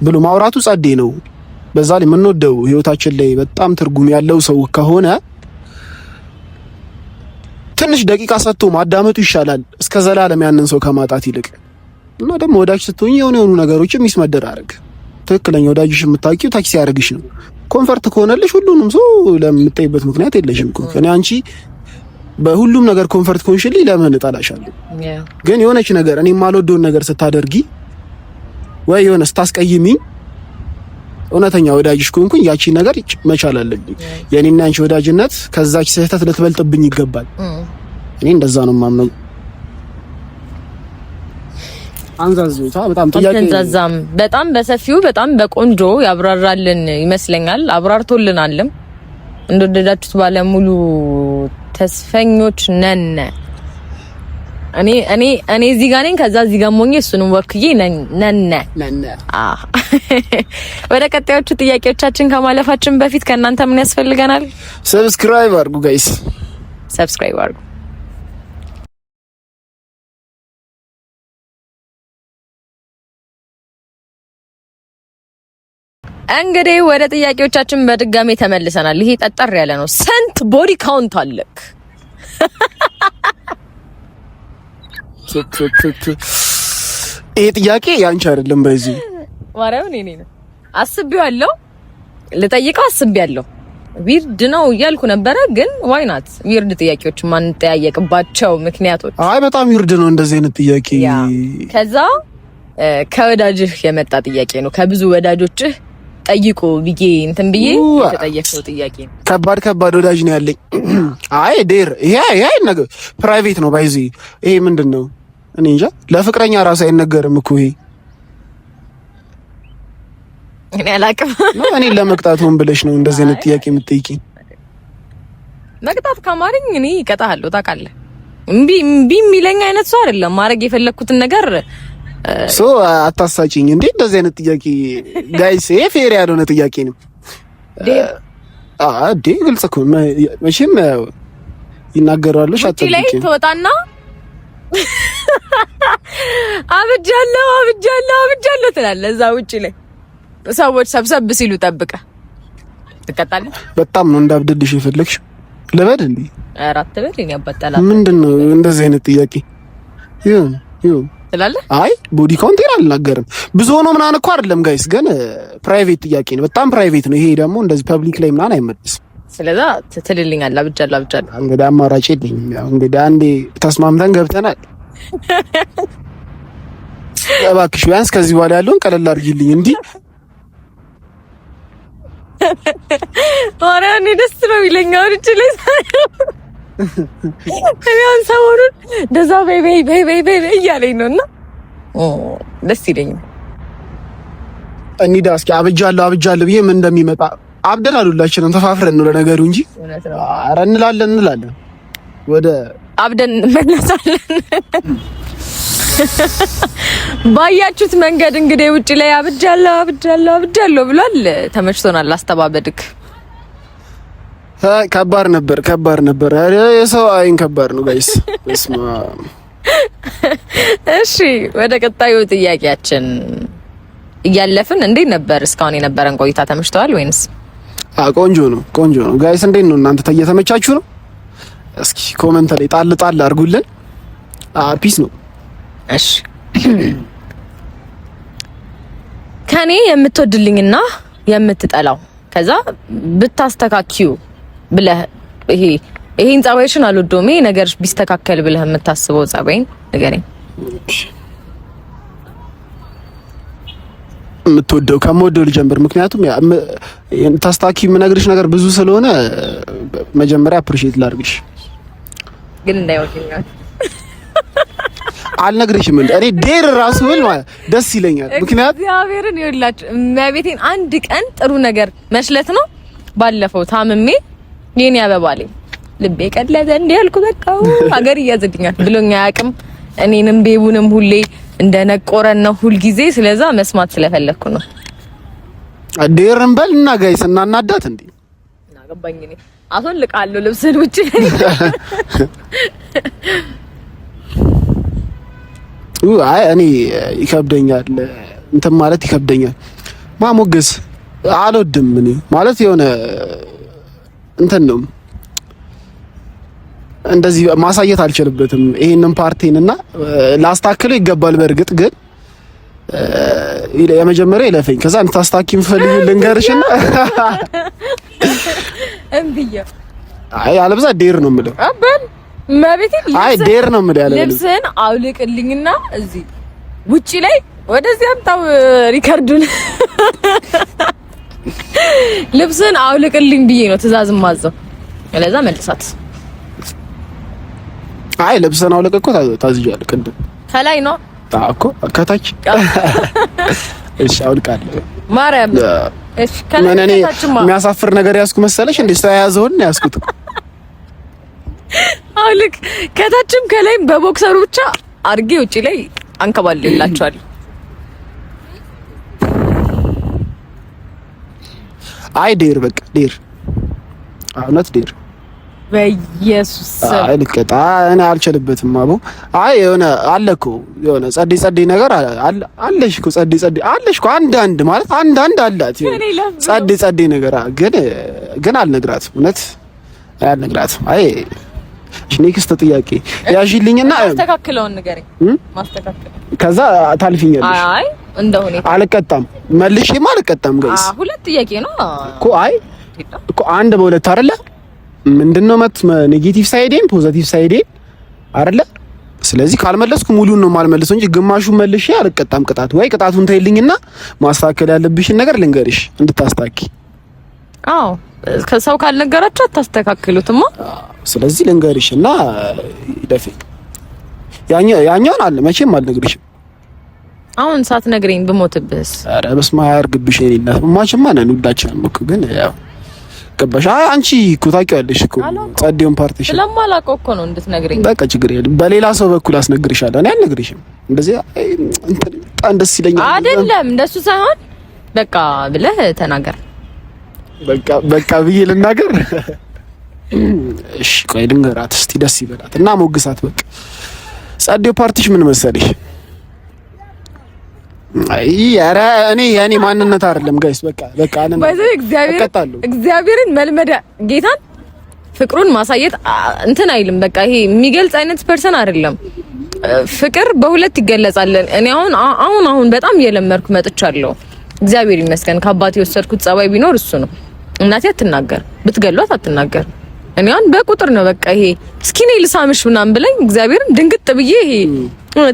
S2: ብሎ ማውራቱ ጸዴ ነው። በዛ ላይ የምንወደው ህይወታችን ላይ በጣም ትርጉም ያለው ሰው ከሆነ ትንሽ ደቂቃ ሰጥቶ ማዳመጡ ይሻላል እስከ ዘላለም ያንን ሰው ከማጣት ይልቅ። እና ደግሞ ወዳጅ ስትሆኚ የሆኑ ነገሮችን ሚስ መደራረግ ትክክለኛ ወዳጅሽ የምታውቂው ታክሲ ያደርግሽ ነው። ኮንፈርት ከሆነልሽ ሁሉንም ሰው ለምትጠይበት ምክንያት የለሽም እኮ። እኔ አንቺ በሁሉም ነገር ኮንፈርት ኮንሽሊ ለምን እጣላሻለሁ? ግን የሆነች ነገር እኔ የማልወደውን ነገር ስታደርጊ ወይ የሆነ ስታስቀይሚኝ እውነተኛ ወዳጅሽ ከሆንኩኝ ያቺ ነገር መቻል አለብኝ። የኔና አንቺ ወዳጅነት ከዛች ስህተት ልትበልጥብኝ ይገባል። እኔ እንደዛ ነው የማምነው። አንዛዝታ በጣም ጥያቄ
S1: አንዛዛም በጣም በሰፊው በጣም በቆንጆ ያብራራልን ይመስለኛል። አብራርቶልናልም። እንደወደዳችሁት ባለ ሙሉ ተስፈኞች ነን። እኔ እዚህ ጋር ነኝ፣ ከዛ እዚህ ጋር ሞኝ እሱንም ወክዬ ነን። ወደ ቀጣዮቹ ጥያቄዎቻችን ከማለፋችን በፊት ከእናንተ ምን ያስፈልገናል?
S2: ሰብስክራይብ አድርጉ ጋይስ፣
S1: ሰብስክራይብ አድርጉ። እንግዲህ ወደ ጥያቄዎቻችን በድጋሜ ተመልሰናል። ይሄ ጠጠር ያለ ነው። ስንት ቦዲ ካውንት አለክ?
S2: ይሄ ጥያቄ ያንቺ አይደለም። በዚህ
S1: ማርያምን እኔ ነው አስቤዋለሁ፣ ልጠይቀው አስቤያለሁ። ዊርድ ነው እያልኩ ነበረ፣ ግን ዋይ ናት ዊርድ ጥያቄዎች ማን ጠያየቅባቸው ምክንያቶች።
S2: አይ በጣም ዊርድ ነው እንደዚህ አይነት ጥያቄ።
S1: ከዛ ከወዳጅህ የመጣ ጥያቄ ነው። ከብዙ ወዳጆችህ ጠይቁ ብዬ እንትን ብዬ የተጠየቀው ጥያቄ ነው።
S2: ከባድ ወዳጅ ነው ያለኝ። አይ ዴር ይሄ ነገር ፕራይቬት ነው ባይዚ። ይሄ ምንድነው? እኔ እንጃ። ለፍቅረኛ ራሱ አይነገርም እኮ ይሄ።
S1: እኔ አላቅም።
S2: እኔ ለመቅጣት ሆን ብለሽ ነው እንደዚህ አይነት ጥያቄ የምትጠይቂኝ?
S1: መቅጣት ካማረኝ እኔ እቀጣለሁ። ታውቃለህ፣ እምቢ የሚለኝ አይነት ሰው አይደለም። ማድረግ የፈለኩትን ነገር
S2: ሶ አታሳጪኝ እንዴ! እንደዚህ አይነት ጥያቄ ጋይስ፣ ይሄ ፌር ያልሆነ ጥያቄ ነው። ዴ ግልጽ እኮ መቼም ይናገራሉሽ።
S1: ላይ ተወጣና አብጃለሁ ትላለህ። እዛ ውጪ ላይ ሰዎች ሰብሰብ ሲሉ ጠብቀህ ትቀጣለህ።
S2: በጣም ነው እንዳብድልሽ የፈለግሽ። ለበድ እንዴ
S1: አራት በል እኔ አባጣላ
S2: ምንድነው እንደዚህ አይነት ጥያቄ ይሁን ትላለህ? አይ ቦዲ ካውንት አልናገርም። ብዙ ሆኖ ምናምን እኮ አይደለም ጋይስ፣ ግን ፕራይቬት ጥያቄ ነው። በጣም ፕራይቬት ነው። ይሄ ደግሞ እንደዚህ ፐብሊክ ላይ ምናምን አይመለስም።
S1: ስለዛ ትልልኛል። አብጃለሁ።
S2: እንግዲህ አማራጭ የለኝም። ያው እንግዲህ አንዴ ተስማምተን ገብተናል። እባክሽ ቢያንስ ከዚህ በኋላ ያለውን ቀለል አድርጊልኝ። እንዲህ
S1: ወራኔ ደስ ነው ይለኛል። እቺ ላይ እኔን ሰሞኑን እንደዛ በይ እያለኝ ነውና ደስ ይለኛል።
S2: እንሂዳ እስኪ አብጃለሁ ብዬ ምን እንደሚመጣ አብደናል። ሁላችንም ተፋፍረን ነው ለነገሩ እንጂ ኧረ እንላለን ወደ አብደን እንመለሳለን።
S1: ባያችሁት መንገድ እንግዲህ ውጪ ላይ አብጃለሁ ብሏል። ተመችቶናል። አስተባበድክ
S2: ከባድ ነበር። የሰው አይን ከባድ ነው ጋይስ።
S1: እሺ ወደ ቀጣዩ ጥያቄያችን እያለፍን እንዴት ነበር እስካሁን የነበረን ቆይታ? ተመችተዋል ወይንስ?
S2: ቆንጆ ነው ጋይስ። እንዴት ነው እናንተ እየተመቻችሁ ነው? እስኪ ኮሜንት ላይ ጣል አድርጉልን። ፒስ ነው።
S1: እሺ ከኔ የምትወድልኝና የምትጠላው ከዛ ብታስተካክዩ ብለህ ይሄን ጸባይሽን አልወደውም ይሄ ነገር ቢስተካከል ብለህ የምታስበው ጸባይን ንገረኝ።
S2: የምትወደው ከምወደው ልጀምር። ምክንያቱም ታስታኪ የምነግርሽ ነገር ብዙ ስለሆነ መጀመሪያ አፕሪሺየት ላድርግሽ።
S1: ግን እንዳይወደኛል
S2: አልነግርሽም እንዴ እኔ ዴር ራሱ ብል ማለት ደስ ይለኛል። ምክንያቱም
S1: እግዚአብሔርን ይወላችሁ እመቤቴን አንድ ቀን ጥሩ ነገር መሽለት ነው። ባለፈው ታምሜ የኔ አበባለኝ ልቤ ቀለዘ እንዴ ያልኩ በቃ ሀገር እያዘድኛል ብሎኛ ያቅም እኔንም ቤቡንም ሁሌ እንደነቆረን ነው ሁል ጊዜ። ስለዛ መስማት ስለፈለኩ ነው።
S2: ዴርን በል እና ጋይስ እናናዳት እንዴ
S1: እናገባኝ እኔ አስወልቃለሁ ልብስን ውጪ
S2: አይ እኔ ይከብደኛል እንትን ማለት ይከብደኛል። ማሞገስ አልወድም እኔ ማለት የሆነ እንትን ነው እንደዚህ ማሳየት አልችልበትም ይሄንን ፓርቲንና ላስታክለው ይገባል። በእርግጥ ግን የመጀመሪያ ይለፈኝ ከዛ እንታስታኪም ፈልግ ልንገርሽና
S1: እንብያ
S2: አይ አለብዛ ዴር ነው የምለው
S1: አበል ማቤቴ
S2: አይ ዴር ነው የምለው ያለ
S1: ልብስን አውልቅልኝና እዚህ ውጪ ላይ ወደዚህ አምጣው ሪካርዱን ልብስን አውልቅልኝ ብዬ ነው ትእዛዝ ማዘው። ለዛ መልሳት
S2: አይ ልብስን አውልቅ እኮ ታዝጃለህ። ቅድም
S1: ከላይ ነው
S2: እኮ ከታች እሺ አውልቃለሁ
S1: ማርያም። እሺ ከላይ ከታችማ
S2: የሚያሳፍር ነገር ያዝኩ መሰለሽ እንዴ? ሳያዘውን ነው ያዝኩት።
S1: አውልቅ ከታችም ከላይም በቦክሰሩ ብቻ አርጌ ውጪ ላይ አንከባልላችኋለሁ።
S2: አይ ዴር በቃ ዴር እውነት ዴር
S1: በኢየሱስ
S2: አይ ልቀጣ እኔ አልችልበትም። አቦ አይ የሆነ አለ እኮ የሆነ ጸዴ ነገር አለሽ እኮ ጸዴ አለሽ እኮ አንድ ማለት አንድ አላት ጸዴ ነገር ግን አልነግራትም። እውነት አልነግራትም። አይ ኔክስት ጥያቄ ያዥልኝና
S1: ማስተካከለውን ንገረኝ። ማስተካከለ ከዛ
S2: ታልፊኛለሽ።
S1: አይ እንደው እኔ
S2: አልቀጣም መልሼማ አልቀጣም። ጋይስ
S1: ሁለት ጥያቄ ነው
S2: እኮ አይ እኮ አንድ በሁለት አይደለ? ምንድነው ኔጌቲቭ ሳይዴን ፖዚቲቭ ሳይዴን አይደለ? ስለዚህ ካልመለስኩ ሙሉን ነው የማልመልሰው እንጂ ግማሹን መልሼ አልቀጣም። ቅጣቱን ተይልኝና ማስተካከል ያለብሽን ነገር ልንገርሽ እንድታስተካኪ።
S1: አዎ ከሰው ካልነገራችሁ አታስተካክሉትማ።
S2: ስለዚህ ልንገርሽና ይደፊ ያኛውን አለ መቼም አልነግርሽም።
S1: አሁን ሳትነግረኝ ብሞትብህስ?
S2: ኧረ በስመ አብ ያርግብሽ። እኔና ማችማ ነን ሁላችንም እኮ ግን ያው ገባሽ። አንቺ እኮ ታውቂዋለሽ እኮ ጸዴውን ፓርቲሽ
S1: ስለማላውቀው እኮ ነው እንድትነግረኝ።
S2: በቃ ችግር የለም በሌላ ሰው በኩል አስነግርሻለሁ። እኔ አልነግርሽም። እንደዚህ እንትን በጣም ደስ ይለኛል።
S1: አይደለም እንደሱ ሳይሆን በቃ ብለህ ተናገር።
S2: በቃ ብዬ ልናገር? እሺ ቆይ ልንገራት እስቲ ደስ ይበላት እና ሞግሳት። በቃ ጸዴው ፓርቲሽ ምን መሰለሽ? አይ ኧረ እኔ የኔ ማንነት አይደለም ጋይስ። በቃ
S1: እግዚአብሔርን መልመዳ ጌታን ፍቅሩን ማሳየት እንትን አይልም። በቃ ይሄ የሚገልጽ አይነት ፐርሰን አይደለም። ፍቅር በሁለት ይገለጻል። እኔ አሁን በጣም እየለመድኩ መጥቻለሁ። እግዚአብሔር ይመስገን። ከአባቴ የወሰድኩት ጸባይ ቢኖር እሱ ነው። እናቴ አትናገር፣ ብትገሏት አትናገር። እኔ አሁን በቁጥር ነው በቃ ይሄ እስኪ ነይ ልሳምሽ ምናምን ብለኝ እግዚአብሔርን ድንግጥ ብዬ ይሄ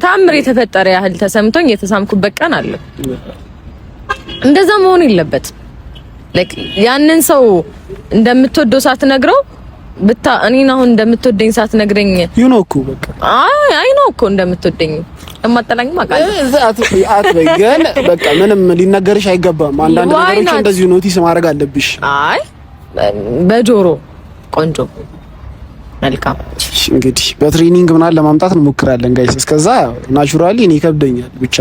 S1: ታምር የተፈጠረ ያህል ተሰምቶኝ የተሳምኩበት ቀን አለ። እንደዛ መሆን የለበትም። ያንን ሰው እንደምትወደው ሳትነግረው እኔን አሁን እንደምትወደኝ ሳትነግረኝ
S2: ዩ ኖ እኮ በቃ
S1: አይ ነው እኮ እንደምትወደኝ እንደማጠላኝም አውቃለሁ።
S2: አትበይ ግን በቃ ምንም ሊነገርሽ አይገባም። አንዳንድ ነገሮች እንደዚህ ኖቲስ ማድረግ አለብሽ።
S1: አይ በጆሮ ቆንጆ መልካም።
S2: እንግዲህ በትሬኒንግ ምናምን ለማምጣት እንሞክራለን ጋይስ። እስከዛ ናቹራሊ እኔ ይከብደኛል ብቻ።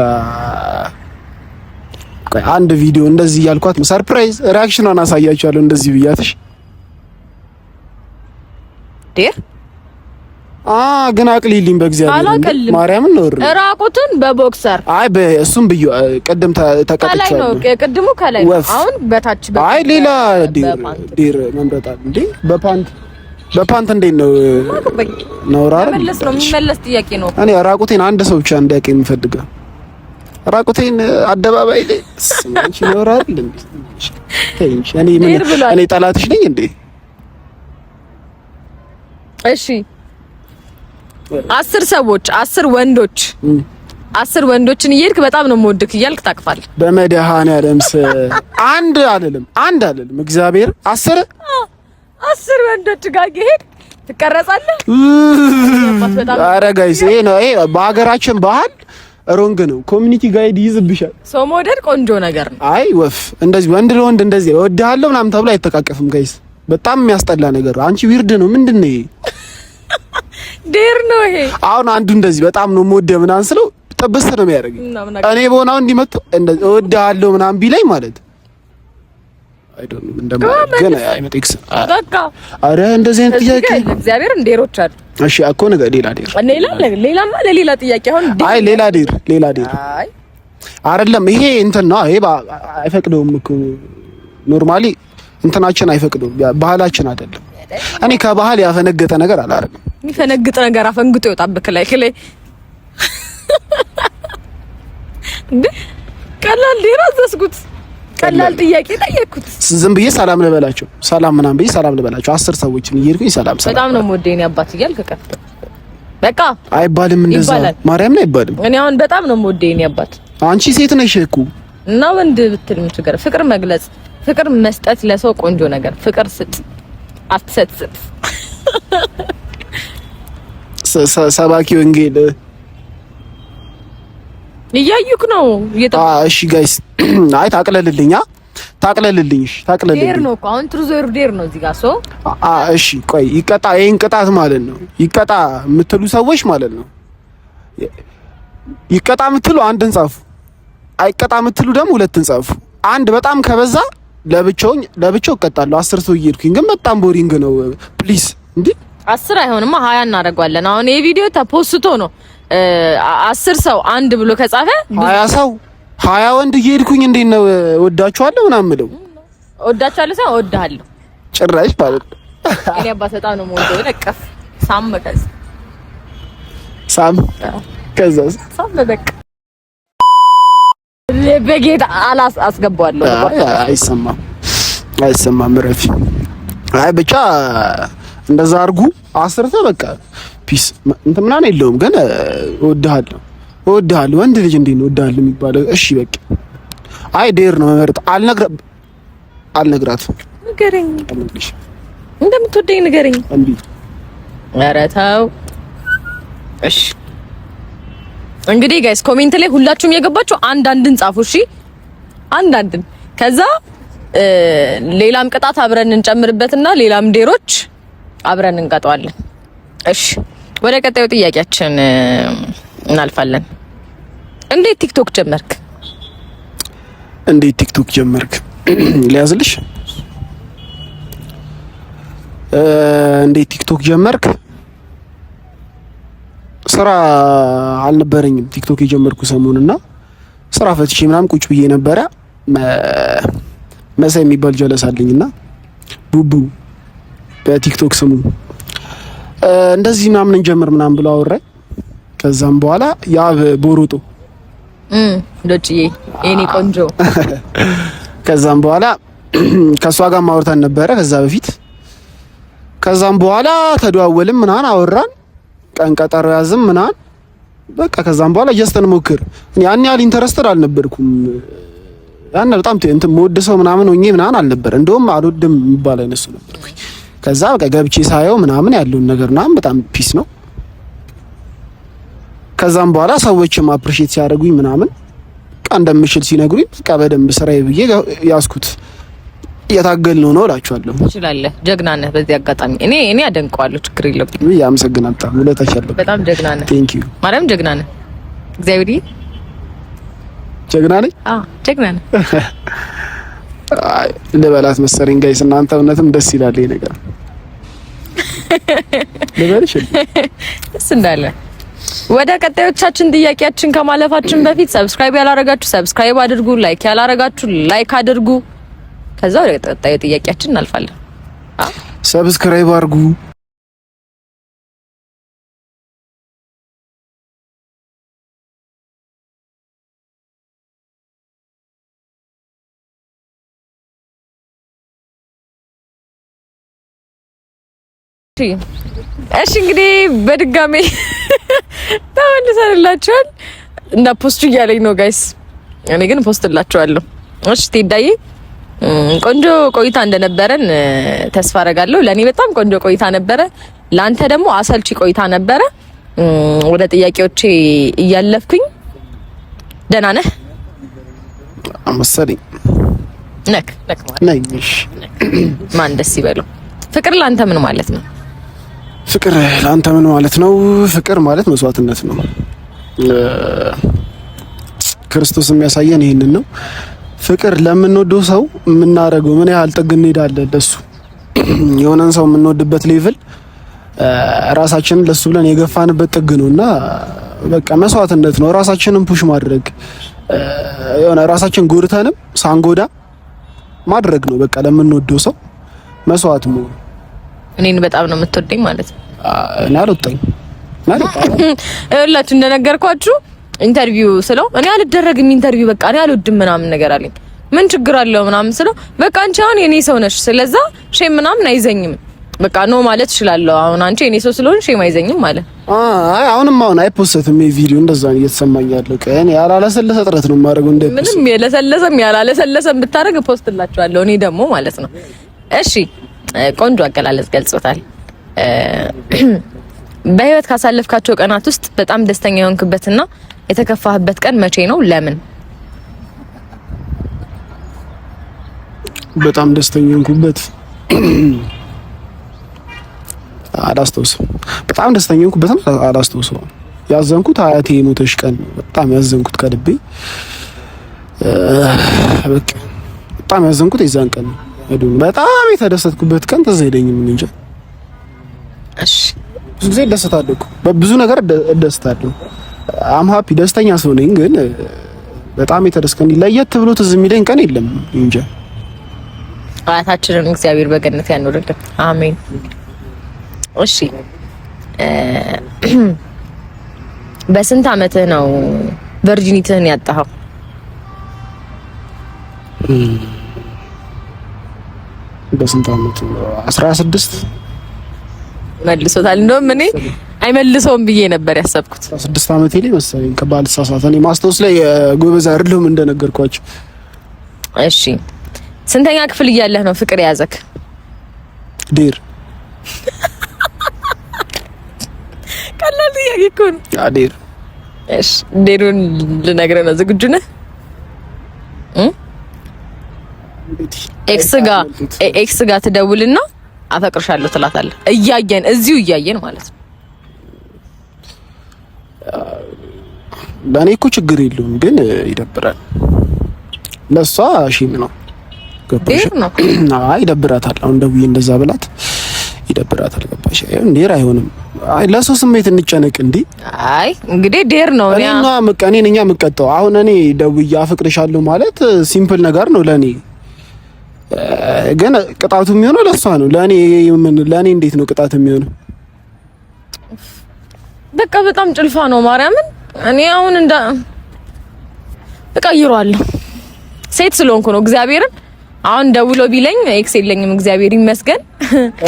S2: አንድ ቪዲዮ እንደዚህ ያልኳት ሰርፕራይዝ ሪአክሽኗን አሳያችኋለሁ። እንደዚህ ብያትሽ
S1: ዴር
S2: ግን አቅሊልኝ በእግዚአብሔር ማርያምን ነው
S1: ራቁትን በቦክሰር
S2: አይ በእሱም ብዩ ቅድም ተቀጥቻለሁ
S1: ነው ቅድሙ ከላይ ነው። አሁን በታች
S2: አይ ሌላ ዴር መምረጣል እንዴ በፓንት እንዴት ነው ነውራር
S1: መለስ ነው የሚመለስ ጥያቄ ነው።
S2: እኔ ራቁቴን አንድ ሰው ብቻ እንዲያውቅ የምፈልገው ራቁቴን አደባባይ ላይ ስማንቺ ነውራር እንዴ እኔ ጠላትሽ ነኝ እንዴ? እሺ
S1: 10 ሰዎች 10 ወንዶች 10 ወንዶችን እየሄድክ በጣም ነው የምወድክ እያልክ ታቅፋለህ።
S2: በመድኃኒዓለም አንድ አይደለም እግዚአብሔር
S1: 10 ወንዶች ጋር እየሄድክ ትቀረጻለህ።
S2: ኧረ ጋይስ ይሄ ነው በሀገራችን ባህል ሮንግ ነው። ኮሚኒቲ ጋይድ ይዝብሻል።
S1: ሰው መውደድ ቆንጆ ነገር ነው።
S2: አይ ወፍ እንደዚህ ወንድ ለወንድ እንደዚህ እወድሃለሁ ምናምን ተብሎ አይተቃቀፍም ጋይስ። በጣም የሚያስጠላ ነገር ነው። አንቺ ዊርድ ነው ምንድን ነው ይሄ?
S1: ዴር ነው ይሄ።
S2: አሁን አንዱ እንደዚህ በጣም ነው የምወደው ምናምን ስለው ጥብስ ነው የሚያደርገኝ። እኔ በሆነው እንዲመጣ እንደዚህ እወድሃለሁ ምናምን ቢለኝ ማለት አይ ዶንት ኖ እንደማለት ግን አይመጣክስ በቃ አረ እንደዚህ አይነት ጥያቄ
S1: እግዚአብሔር ዴሮች አሉ።
S2: እሺ እኮ ነገር ሌላ ዴር
S1: ሌላማ ለሌላ ጥያቄ አሁን
S2: አይ ሌላ ዴር
S1: አይ
S2: አይደለም ይሄ እንትን ነው። ይሄ አይፈቅደውም እኮ ኖርማሊ እንትናችን አይፈቅደውም። ባህላችን አይደለም። እኔ ከባህል ያፈነገጠ ነገር አላረግም።
S1: የሚፈነግጥ ነገር አፈንግጦ ይወጣብክ ላይ እንዴ ቀላል ዴራ ዘስጉት ቀላል ጥያቄ ጠየቅኩት።
S2: ዝም ብዬ ሰላም ልበላቸው ሰላም ምናምን ብዬ ሰላም ልበላቸው 10 ሰዎችን እየሄድኩኝ ሰላም
S1: በጣም ነው የምወደኝ አባት እያልክ ቀፍ በቃ
S2: አይባልም። እንደዛ ማርያም ነው አይባልም።
S1: እኔ አሁን በጣም ነው የምወደኝ አባት።
S2: አንቺ ሴት ነሽ እኮ
S1: እና ወንድ ብትል ምን ችግር? ፍቅር መግለጽ ፍቅር መስጠት ለሰው ቆንጆ ነገር። ፍቅር ስጥ አትሰጥ።
S2: ሰባኪ ወንጌል
S1: እያዩክ ነው
S2: እሺ ጋይስ አይ ታቅለልልኝ እሺ ታቅለልልኝ
S1: ዴር ነው እኮ አሁን ትሩዞር ዴር ነው እዚህ ጋር ሶ
S2: እሺ ቆይ ይቀጣ ይሄን ቅጣት ማለት ነው ይቀጣ የምትሉ ሰዎች ማለት ነው ይቀጣ የምትሉ አንድን ጻፉ አይቀጣ የምትሉ ደግሞ ሁለትን ጻፉ አንድ በጣም ከበዛ ለብቻው እቀጣለሁ 10 ሰው እየሄድኩኝ ግን በጣም ቦሪንግ ነው ፕሊዝ እንዴ
S1: 10 አይሆንማ 20 እናደርጋለን አሁን ይሄ ቪዲዮ ተፖስቶ ነው 10 ሰው አንድ ብሎ ከጻፈ
S2: 20 ሰው 20 ወንድ እየሄድኩኝ እንዴት ነው ወዳችኋለሁ ምናምን ምለው
S1: ወዳችኋለሁ ሳይሆን እወድሃለሁ
S2: ጭራሽ ማለት
S1: እኔ አባ በጣም ነው የምወደው ለቀፍ ሳም ከዛ በቃ በጌታ አስገባዋለሁ
S2: አይሰማም ረፊ አይ ብቻ እንደዛ አርጉ 10 ሰው በቃ ፒስ እንት ምናምን የለውም ግን እወድሃለሁ ወንድ ልጅ እንዴት ነው እወድሃለሁ የሚባለው? እሺ በቃ አይ ዴር ነው መመረጥ አልነግራትም።
S1: ንገረኝ እንደምትወደኝ ንገረኝ።
S2: እንዴ
S1: ኧረ ተው እሺ። እንግዲህ ጋይስ ኮሜንት ላይ ሁላችሁም የገባችሁ አንዳንድን ጻፉ እሺ። አንዳንድን ከዛ ሌላም ቅጣት አብረን እንጨምርበትና ሌላም ዴሮች አብረን እንቀጣዋለን። እሺ ወደ ቀጣዩ ጥያቄያችን እናልፋለን። እንዴት ቲክቶክ ጀመርክ? ሊያዝልሽ እንዴት ቲክቶክ ጀመርክ? ስራ አልነበረኝም ቲክቶክ የጀመርኩ ሰሞኑንና ስራ ፈትቼ ምናምን ቁጭ ብዬ ነበረ። መሳይ የሚባል ጀለስ አለኝና ቡቡ በቲክቶክ ስሙ እንደዚህ ምናምን እንጀምር ምናምን ብሎ አወራኝ። ከዛም በኋላ ያ ቦሩጦ ዶጭዬ የኔ ቆንጆ
S2: ከዛም በኋላ ከሷ ጋር ማውርተን ነበረ ከዛ በፊት። ከዛም በኋላ ተደዋወልን ምናምን አወራን፣ ቀን ቀጠሮ ያዝም ምናምን በቃ። ከዛም በኋላ ጀስተን ሞክር ያን ያህል ኢንተረስተድ አልነበርኩም። ያን በጣም እንትን ሞድ ሰው ምናምን ሆኜ ምናምን አልነበረ። እንደውም አልወድም የሚባል አይነት ሰው ነበርኩኝ። ከዛ በቃ ገብቼ ሳየው ምናምን ያለውን ነገር ምናምን በጣም ፒስ ነው። ከዛም በኋላ ሰዎችም አፕሪሺየት ሲያደርጉኝ ምናምን እንደምችል ሲነግሩኝ በቃ በደንብ ስራዬ ብዬ ያስኩት እየታገል ነው እላችኋለሁ።
S1: ትችላለህ፣ ጀግና ነህ። በዚህ አጋጣሚ እኔ አደንቀዋለሁ። ችግር የለብኝም።
S2: ያመሰግናለሁ። ውለታችኋለሁ።
S1: በጣም ጀግና ነህ።
S2: ቴንክ ዩ
S1: ማርያም፣ ጀግና ነህ። እግዚአብሔር
S2: ጀግና ነኝ።
S1: ጀግና ነህ።
S2: ልበላት መሰለኝ ጋይስ፣ እናንተ እውነትም ደስ ይላል ይሄ ነገር። ልበልሽ
S1: እስ እንዳለ ወደ ቀጣዮቻችን ጥያቄያችን ከማለፋችን በፊት ሰብስክራይብ ያላረጋችሁ ሰብስክራይብ አድርጉ፣ ላይክ ያላረጋችሁ ላይክ አድርጉ። ከዛ ወደ ቀጣዩ ጥያቄያችን እናልፋለን።
S2: ሰብስክራይብ አድርጉ።
S1: እሺ እንግዲህ በድጋሜ ተመልሰንላችኋል። እና ፖስቱ እያለኝ ነው ጋይስ፣ እኔ ግን ፖስትላችኋለሁ። እሺ ቴዳዬ ቆንጆ ቆይታ እንደነበረን ተስፋ አደርጋለሁ። ለኔ በጣም ቆንጆ ቆይታ ነበረ፣ ላንተ ደግሞ አሰልቺ ቆይታ ነበረ። ወደ ጥያቄዎቼ እያለፍኩኝ ደህና ነህ?
S2: መሰለኝ
S1: ነክ ማለት ማን ደስ ይበለው። ፍቅር ላንተ ምን ማለት ነው?
S2: ፍቅር ላንተ ምን ማለት ነው? ፍቅር ማለት መስዋዕትነት ነው። ክርስቶስ የሚያሳየን ይሄንን ነው። ፍቅር ለምንወደው ሰው የምናደርገው ምን ያህል ጥግ እንሄዳለን ለሱ። የሆነን ሰው የምንወድበት ሌቭል ራሳችንን ለሱ ብለን የገፋንበት ጥግ ነውና በቃ መስዋዕትነት ነው። ራሳችንን ፑሽ ማድረግ የሆነ ራሳችን ጎድተንም ሳንጎዳ ማድረግ ነው። በቃ ለምንወደው ሰው መስዋዕት መሆን።
S1: እኔን በጣም ነው የምትወደኝ ማለት ነው።
S2: እኔ አልወጣኝ
S1: እላችሁ እንደነገርኳችሁ ኢንተርቪው ስለው እኔ አልደረግም ኢንተርቪው በቃ እኔ አልወድም ምናምን ነገር አለኝ። ምን ችግር አለው ምናምን ስለው በቃ አንቺ አሁን የኔ ሰው ነሽ፣ ስለዛ ሼም ምናምን አይዘኝም በቃ ነው ማለት እችላለሁ። አሁን አንቺ የኔ ሰው ስለሆነ ሼም አይዘኝም ማለት።
S2: አይ አሁንም አይፖስትም ቪዲዮ እንደዛ ነው እየተሰማኝ ያለው። ቀን ያላለሰለሰ ጥረት ነው የማደርገው።
S1: ምንም የለሰለሰም ያላለሰለሰም ብታረግ ፖስትላችኋለሁ እኔ ደግሞ ማለት ነው። እሺ ቆንጆ አገላለጽ ገልጾታል። በህይወት ካሳለፍካቸው ቀናት ውስጥ በጣም ደስተኛ የሆንክበትና የተከፋህበት ቀን መቼ ነው? ለምን?
S2: በጣም ደስተኛ የሆንኩበት አላስታውስም። በጣም ደስተኛ የሆንኩበትም አላስታውስም። ያዘንኩት አያቴ የሞተሽ ቀን በጣም ያዘንኩት ከልቤ በቃ በጣም ያዘንኩት የዛን ቀን ነው። በጣም የተደሰትኩበት ቀን ትዝ አይለኝም እንጂ። እሺ ብዙ ጊዜ እደሰታለሁ፣ በብዙ ነገር እደሰታለሁ። አም ሃፒ ደስተኛ ሰው ነኝ፣ ግን በጣም የተደስከኝ ለየት ብሎ ትዝ የሚለኝ ቀን የለም እንጂ።
S1: አያታችንን እግዚአብሔር በገነት ያኖርልን፣ አሜን። እሺ በስንት አመትህ ነው ቨርጂኒቲህን ያጣኸው?
S2: በስንት አመት? 16
S1: መልሶታል። እንደውም እኔ አይመልሰውም ብዬ ነበር ያሰብኩት። 16
S2: አመቴ ላይ መሰለኝ ከባልሳሳት። እኔ ማስታወስ ላይ ጎበዝ አይደለሁም እንደነገርኳችሁ።
S1: እሺ ስንተኛ ክፍል እያለህ ነው ፍቅር የያዘክ?
S2: ዴር
S1: ቀላል ጥያቄ እኮ ነው።
S2: ዴር።
S1: እሺ ዴሩን ልነግርህ ነው። ዝግጁ ነህ? ኤክስ ጋር ትደውልና አፈቅርሻለሁ ትላታለህ። እዚሁ እያየን ማለት ነው።
S2: ለኔ እኮ ችግር የለውም፣ ግን ይደብራል። ለሷ ሺም ነው። ገባሽ? አይ ይደብራታል። አሁን ደውዬ እንደዛ ብላት ይደብራታል። ገባሽ? ዴር አይሆንም። አይ ለሱ ስሜት እንጨነቅ እንዴ? አይ
S1: እንግዲህ ዴር ነው።
S2: እኔ ነኝ የምቀጣው። አሁን እኔ ደውዬ አፈቅርሻለሁ ማለት ሲምፕል ነገር ነው ለኔ፣ ግን ቅጣቱ የሚሆነው ለሷ ነው። ለኔ እንዴት ነው ቅጣት የሚሆነው?
S1: በቃ በጣም ጭልፋ ነው ማርያምን። እኔ አሁን እቀይረዋለሁ። ሴት ስለሆንኩ ነው እግዚአብሔርን። አሁን ደውሎ ቢለኝ ኤክስ የለኝም እግዚአብሔር ይመስገን፣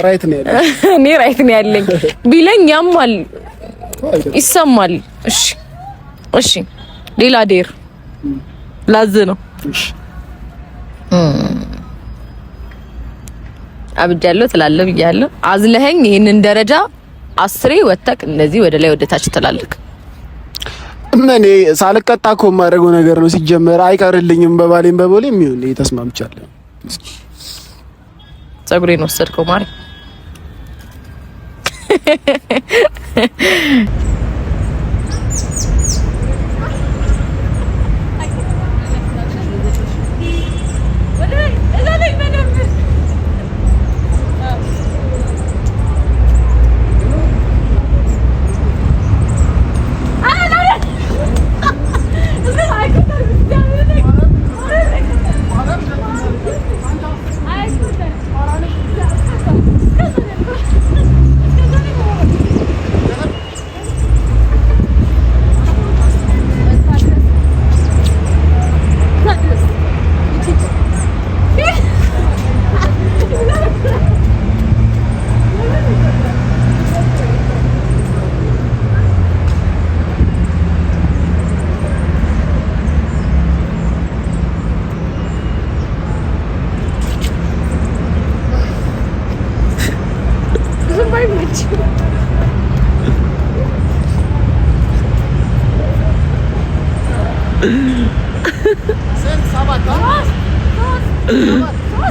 S2: ራይት ነው ያለኝ።
S1: እኔ ራይት ነው ያለኝ ቢለኝ ያማል፣ ይሰማል። እሺ ሌላ ዴር ላዝ ነው። እሺ አብጃለሁ ትላለህ ብያለሁ። አዝለኸኝ ይሄንን ደረጃ 10 ወተክ እንደዚህ ወደ ላይ ወደ ታች ትላለህ።
S2: ምን ሳልቀጣ እኮ የማደርገው ነገር ነው ሲጀመር አይቀርልኝም። በባሌም በቦሌም ይሁን ተስማምቻለሁ።
S1: ፀጉሬን ወሰድከው ማሪ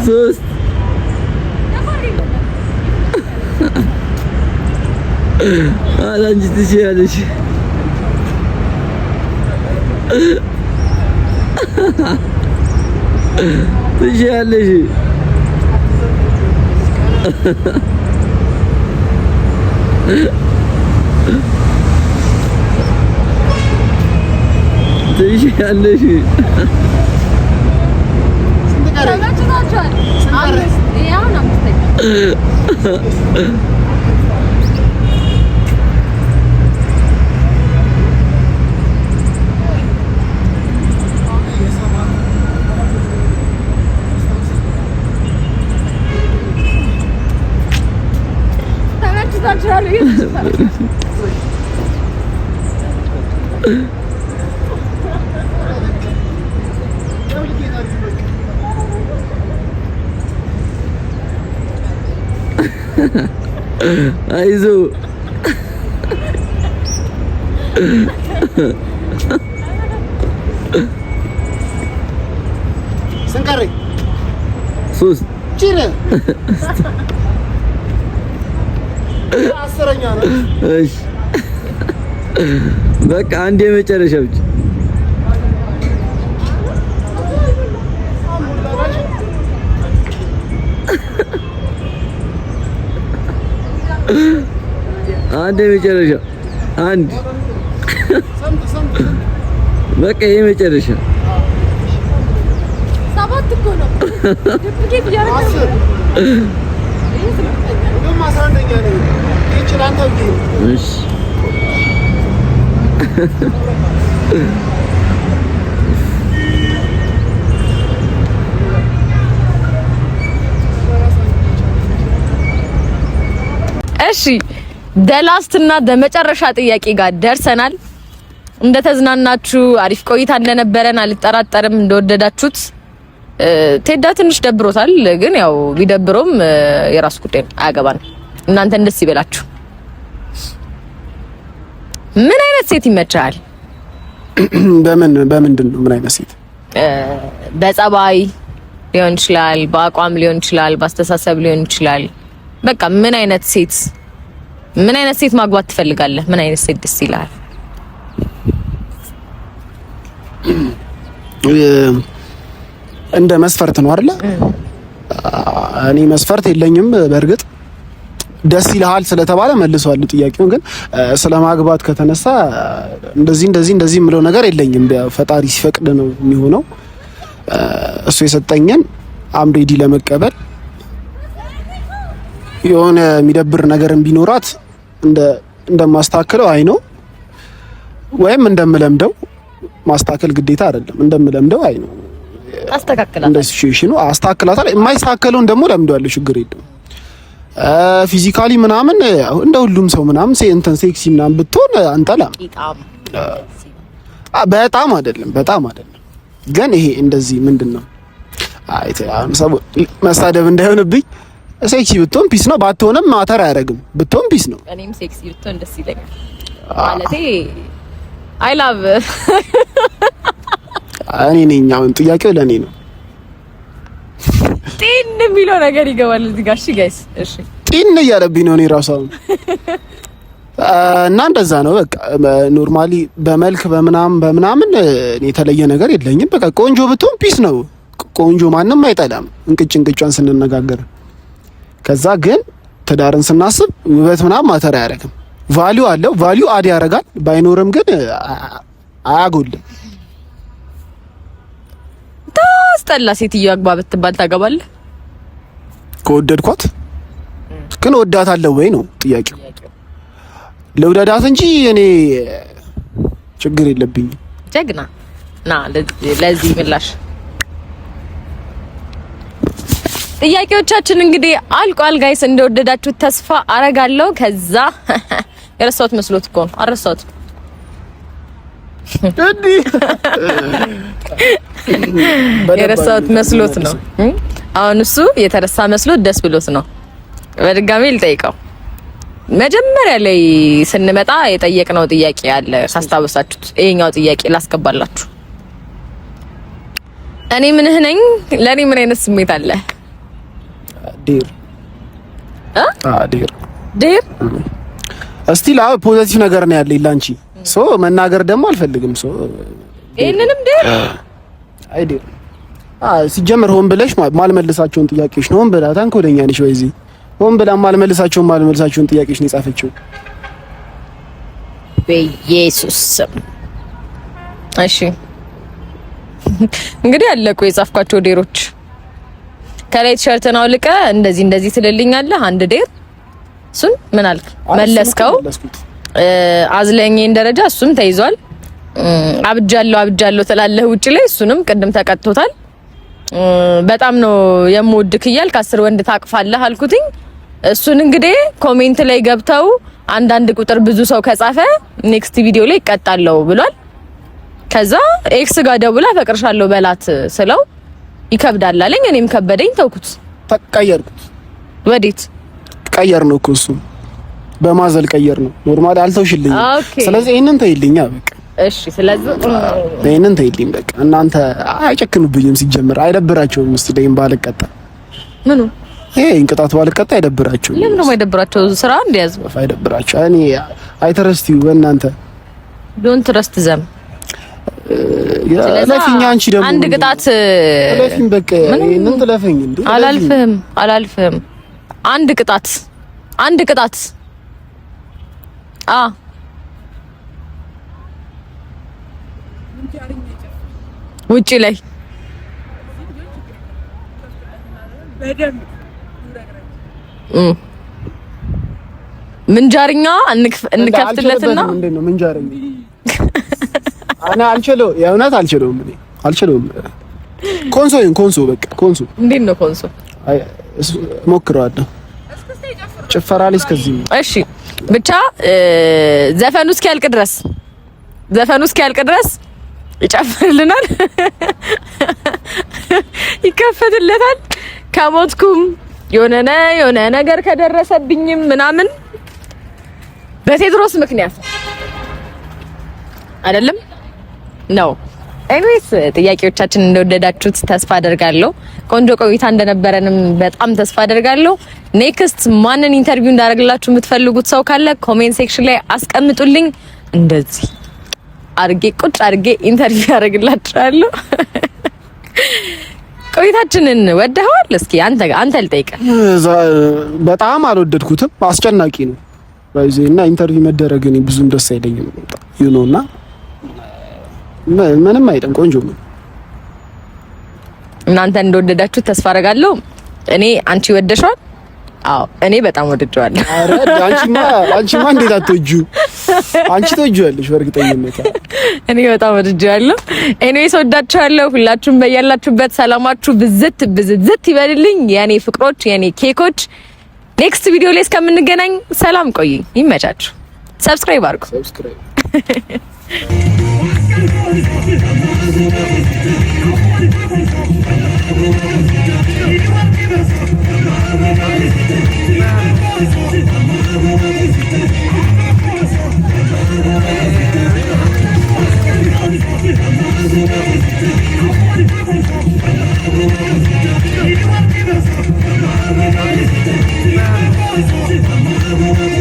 S3: ሶስት አንቺ ትችያለሽ ትችያለሽ ትችያለሽ አይዞህ
S2: ስንቀረኝ
S3: ሶስት
S2: ቺነ አስረኛ ነው።
S3: እሺ በቃ አንድ የመጨረሻ ብቻ አንድ የመጨረሻ አንድ በቃ የመጨረሻ
S1: ሰባት እኮ ነው ድብቂት ያረጋል
S3: እሺ
S1: እሺ ደላስት እና በመጨረሻ ጥያቄ ጋር ደርሰናል። እንደተዝናናችሁ አሪፍ ቆይታ እንደነበረን አልጠራጠርም፣ እንደወደዳችሁት። ቴዳ ትንሽ ደብሮታል፣ ግን ያው ቢደብሮም የራስ ጉዳይ ነው፣ አያገባን። እናንተ ደስ ይበላችሁ። ምን አይነት ሴት ይመቻል?
S2: በምንድን ነው? ምን አይነት ሴት?
S1: በጸባይ ሊሆን ይችላል፣ በአቋም ሊሆን ይችላል፣ በአስተሳሰብ ሊሆን ይችላል። በቃ ምን አይነት ሴት ማግባት ትፈልጋለህ? ምን አይነት ሴት ደስ ይላል?
S2: እንደ መስፈርት ነው አይደለ? እኔ መስፈርት የለኝም። በእርግጥ ደስ ይልሃል ስለተባለ መልሷል ጥያቄውን። ግን ስለማግባት ከተነሳ እንደዚህ የምለው ነገር የለኝም። ፈጣሪ ሲፈቅድ ነው የሚሆነው። እሱ የሰጠኝን አምሬዲ ለመቀበል የሆነ የሚደብር ነገርም ቢኖራት እንደማስተካከለው አይ ነው፣ ወይም እንደምለምደው ማስተካከል ግዴታ አይደለም። እንደምለምደው አይ ነው
S1: አስተካክላለሁ።
S2: እንደ ሲቹዌሽኑ አስተካክላታለሁ። የማይስተካከለውን ደግሞ ለምደዋለሁ፣ ችግር የለም። ፊዚካሊ ምናምን እንደ ሁሉም ሰው ምናምን ሴክሲ ምናምን ብትሆን አንጠላም። በጣም አይደለም። ግን ይሄ እንደዚህ ምንድነው አሁን ሰው መሳደብ እንዳይሆንብኝ ሴክሲ ብትሆን ፒስ ነው፣ ባትሆንም ማተር አያደርግም። ብትሆን ፒስ ነው።
S1: እኔም ሴክሲ ብትሆን ደስ ይለኛል። ማለቴ አይ ላቭ
S2: እኔ ነኝ አሁን ጥያቄው ለኔ ነው።
S1: ጤን የሚለው ነገር ይገባል እዚህ ጋር። እሺ ጋይስ፣ እሺ
S2: ጤን እያለብኝ ነው እኔ ራሱ አሁን እና እንደዛ ነው በቃ። ኖርማሊ በመልክ በምናምን የተለየ ነገር የለኝም። በቃ ቆንጆ ብትሆን ፒስ ነው። ቆንጆ ማንም አይጠላም እንቅጯን ስንነጋገር። ከዛ ግን ትዳርን ስናስብ ውበት ምናምን ማተር አያደርግም። ቫልዩ አለው፣ ቫልዩ አድ ያደርጋል። ባይኖርም ግን አያጎልም።
S1: ታስጠላ ሴትዮ አግባ ብትባል ታገባለህ?
S2: ከወደድኳት ግን ወዳታለሁ ወይ ነው ጥያቄው። ለውዳዳት እንጂ እኔ ችግር የለብኝም።
S1: ጀግና ና ለዚህ ምላሽ። ጥያቄዎቻችን እንግዲህ አልቋል ጋይስ። እንደወደዳችሁ ተስፋ አረጋለሁ። ከዛ የረሳሁት መስሎት እኮ ነው። አረሳሁት የረሳሁት መስሎት ነው። አሁን እሱ የተረሳ መስሎት ደስ ብሎት ነው። በድጋሚ ልጠይቀው። መጀመሪያ ላይ ስንመጣ የጠየቅነው ጥያቄ አለ ካስታወሳችሁት። ይሄኛው ጥያቄ ላስገባላችሁ። እኔ ምንህ ነኝ? ለኔ ምን አይነት ስሜት አለ?
S2: ዴር ዴር እስቲ ፖዚቲቭ ነገር ነው ያለኝ ላንቺ። ሶ መናገር ደግሞ አልፈልግም። ሶ
S1: ይሄንንም ዴር
S2: አይ ዴር ሲጀመር ሆን ብለሽ ማልመልሳቸውን ጥያቄዎች ነው። ሆን ብላ ታንኮደኛ ነሽ ወይ እዚህ ሆን ብላ ማልመልሳቸውን ጥያቄዎች ነው የጻፈችው።
S1: በኢየሱስ ስም እሺ። እንግዲህ አለቁ የጻፍኳቸው ዴሮች። ከላይ ቲሸርትን አውልቀ እንደዚህ ትልልኛለህ አንድ ዴር። እሱን ምን አልክ? መለስከው። አዝለኝን ደረጃ እሱም ተይዟል። አብጃለሁ ትላለህ ውጪ ላይ። እሱንም ቅድም ተቀጥቶታል። በጣም ነው የምወድክ እያልክ 10 ወንድ ታቅፋለህ አልኩትኝ። እሱን እንግዲህ ኮሜንት ላይ ገብተው አንዳንድ ቁጥር ብዙ ሰው ከጻፈ ኔክስት ቪዲዮ ላይ ይቀጣለው ብሏል። ከዛ ኤክስ ጋር ደውላ ፈቅርሻለሁ በላት ስለው ይከብዳል አለኝ። እኔም ከበደኝ ተውኩት።
S2: ተቀየርኩት።
S1: ወዴት
S2: ቀየር ነው እኮ እሱ በማዘል ቀየር ነው። ኖርማሊ አልተውሽልኝ። ስለዚህ ይሄንን ተይልኛ በቃ
S1: እሺ። ስለዚህ
S2: ይሄንን ተይልኝ በቃ። እናንተ አይጨክኑብኝም ሲጀምር። አይደብራቸውም? ምስለኝ ባልቀጣ
S1: ምኑ
S2: ይሄ እንቅጣት ባልቀጣ አይደብራቸውም?
S1: ለምን ነው የማይደብራቸው? ስራ እንዲያዝ
S2: አይደብራቸው። እኔ አይተረስቲው በእናንተ
S1: ዶንት ትረስት ዘም
S2: ለፊኛ አንቺ ደግሞ
S1: አንድ ቅጣት
S2: ለፊኝ በቃ ምን ትለፈኝ እንዴ?
S1: አላልፍህም። አንድ ቅጣት ውጪ ላይ ምንጃርኛ እንከፍትለትና
S2: ምንድነው ምንጃርኛ? አና አልችለው የእውነት አልችለውም። እኔ አልችለውም። ኮንሶ በቃ ኮንሶ። እንዴት ነው ኮንሶ? አይ ሞክረዋለሁ። ጭፈራ ላይ እስከዚህ ነው።
S1: እሺ ብቻ ዘፈኑ እስኪያልቅ ድረስ ይጨፍርልናል፣ ይከፈትለታል። ከሞትኩም የሆነ ነገር ከደረሰብኝም ምናምን በቴድሮስ ምክንያት አይደለም ነው። ኤኒዌይስ ጥያቄዎቻችን እንደወደዳችሁት ተስፋ አደርጋለሁ። ቆንጆ ቆይታ እንደነበረንም በጣም ተስፋ አደርጋለሁ። ኔክስት ማንን ኢንተርቪው እንዳደርግላችሁ የምትፈልጉት ሰው ካለ ኮሜንት ሴክሽን ላይ አስቀምጡልኝ። እንደዚህ ቁጭ አድርጌ ኢንተርቪው አደርግላችኋለሁ። ቆይታችንን ወደኸዋል? እስኪ አንተ ልጠይቅ።
S2: በጣም አልወደድኩትም። አስጨናቂ ነው እና ኢንተርቪው መደረግ እኔ ብዙም ደስ አይለኝም። እና ምንም አይደም። ቆንጆ ነው።
S1: እናንተ እንደወደዳችሁ ተስፋ አደርጋለሁ። አንቺ ወደሻል? አዎ እኔ በጣም ወድጄዋለሁ።
S2: አረ አንቺማ እንዴት አትወጂው? አንቺ ትወጂዋለሽ በእርግጠኝነት።
S1: እኔ በጣም ወድጄዋለሁ። ኤኒዌይስ ወዳችኋለሁ። ሁላችሁም በያላችሁበት ሰላማችሁ ብዝት ይበልልኝ የኔ ፍቅሮች፣ የኔ ኬኮች። ኔክስት ቪዲዮ ላይ እስከምንገናኝ ሰላም ቆይ። ይመቻችሁ። ሰብስክራይብ አድርጉ።
S4: Thank you.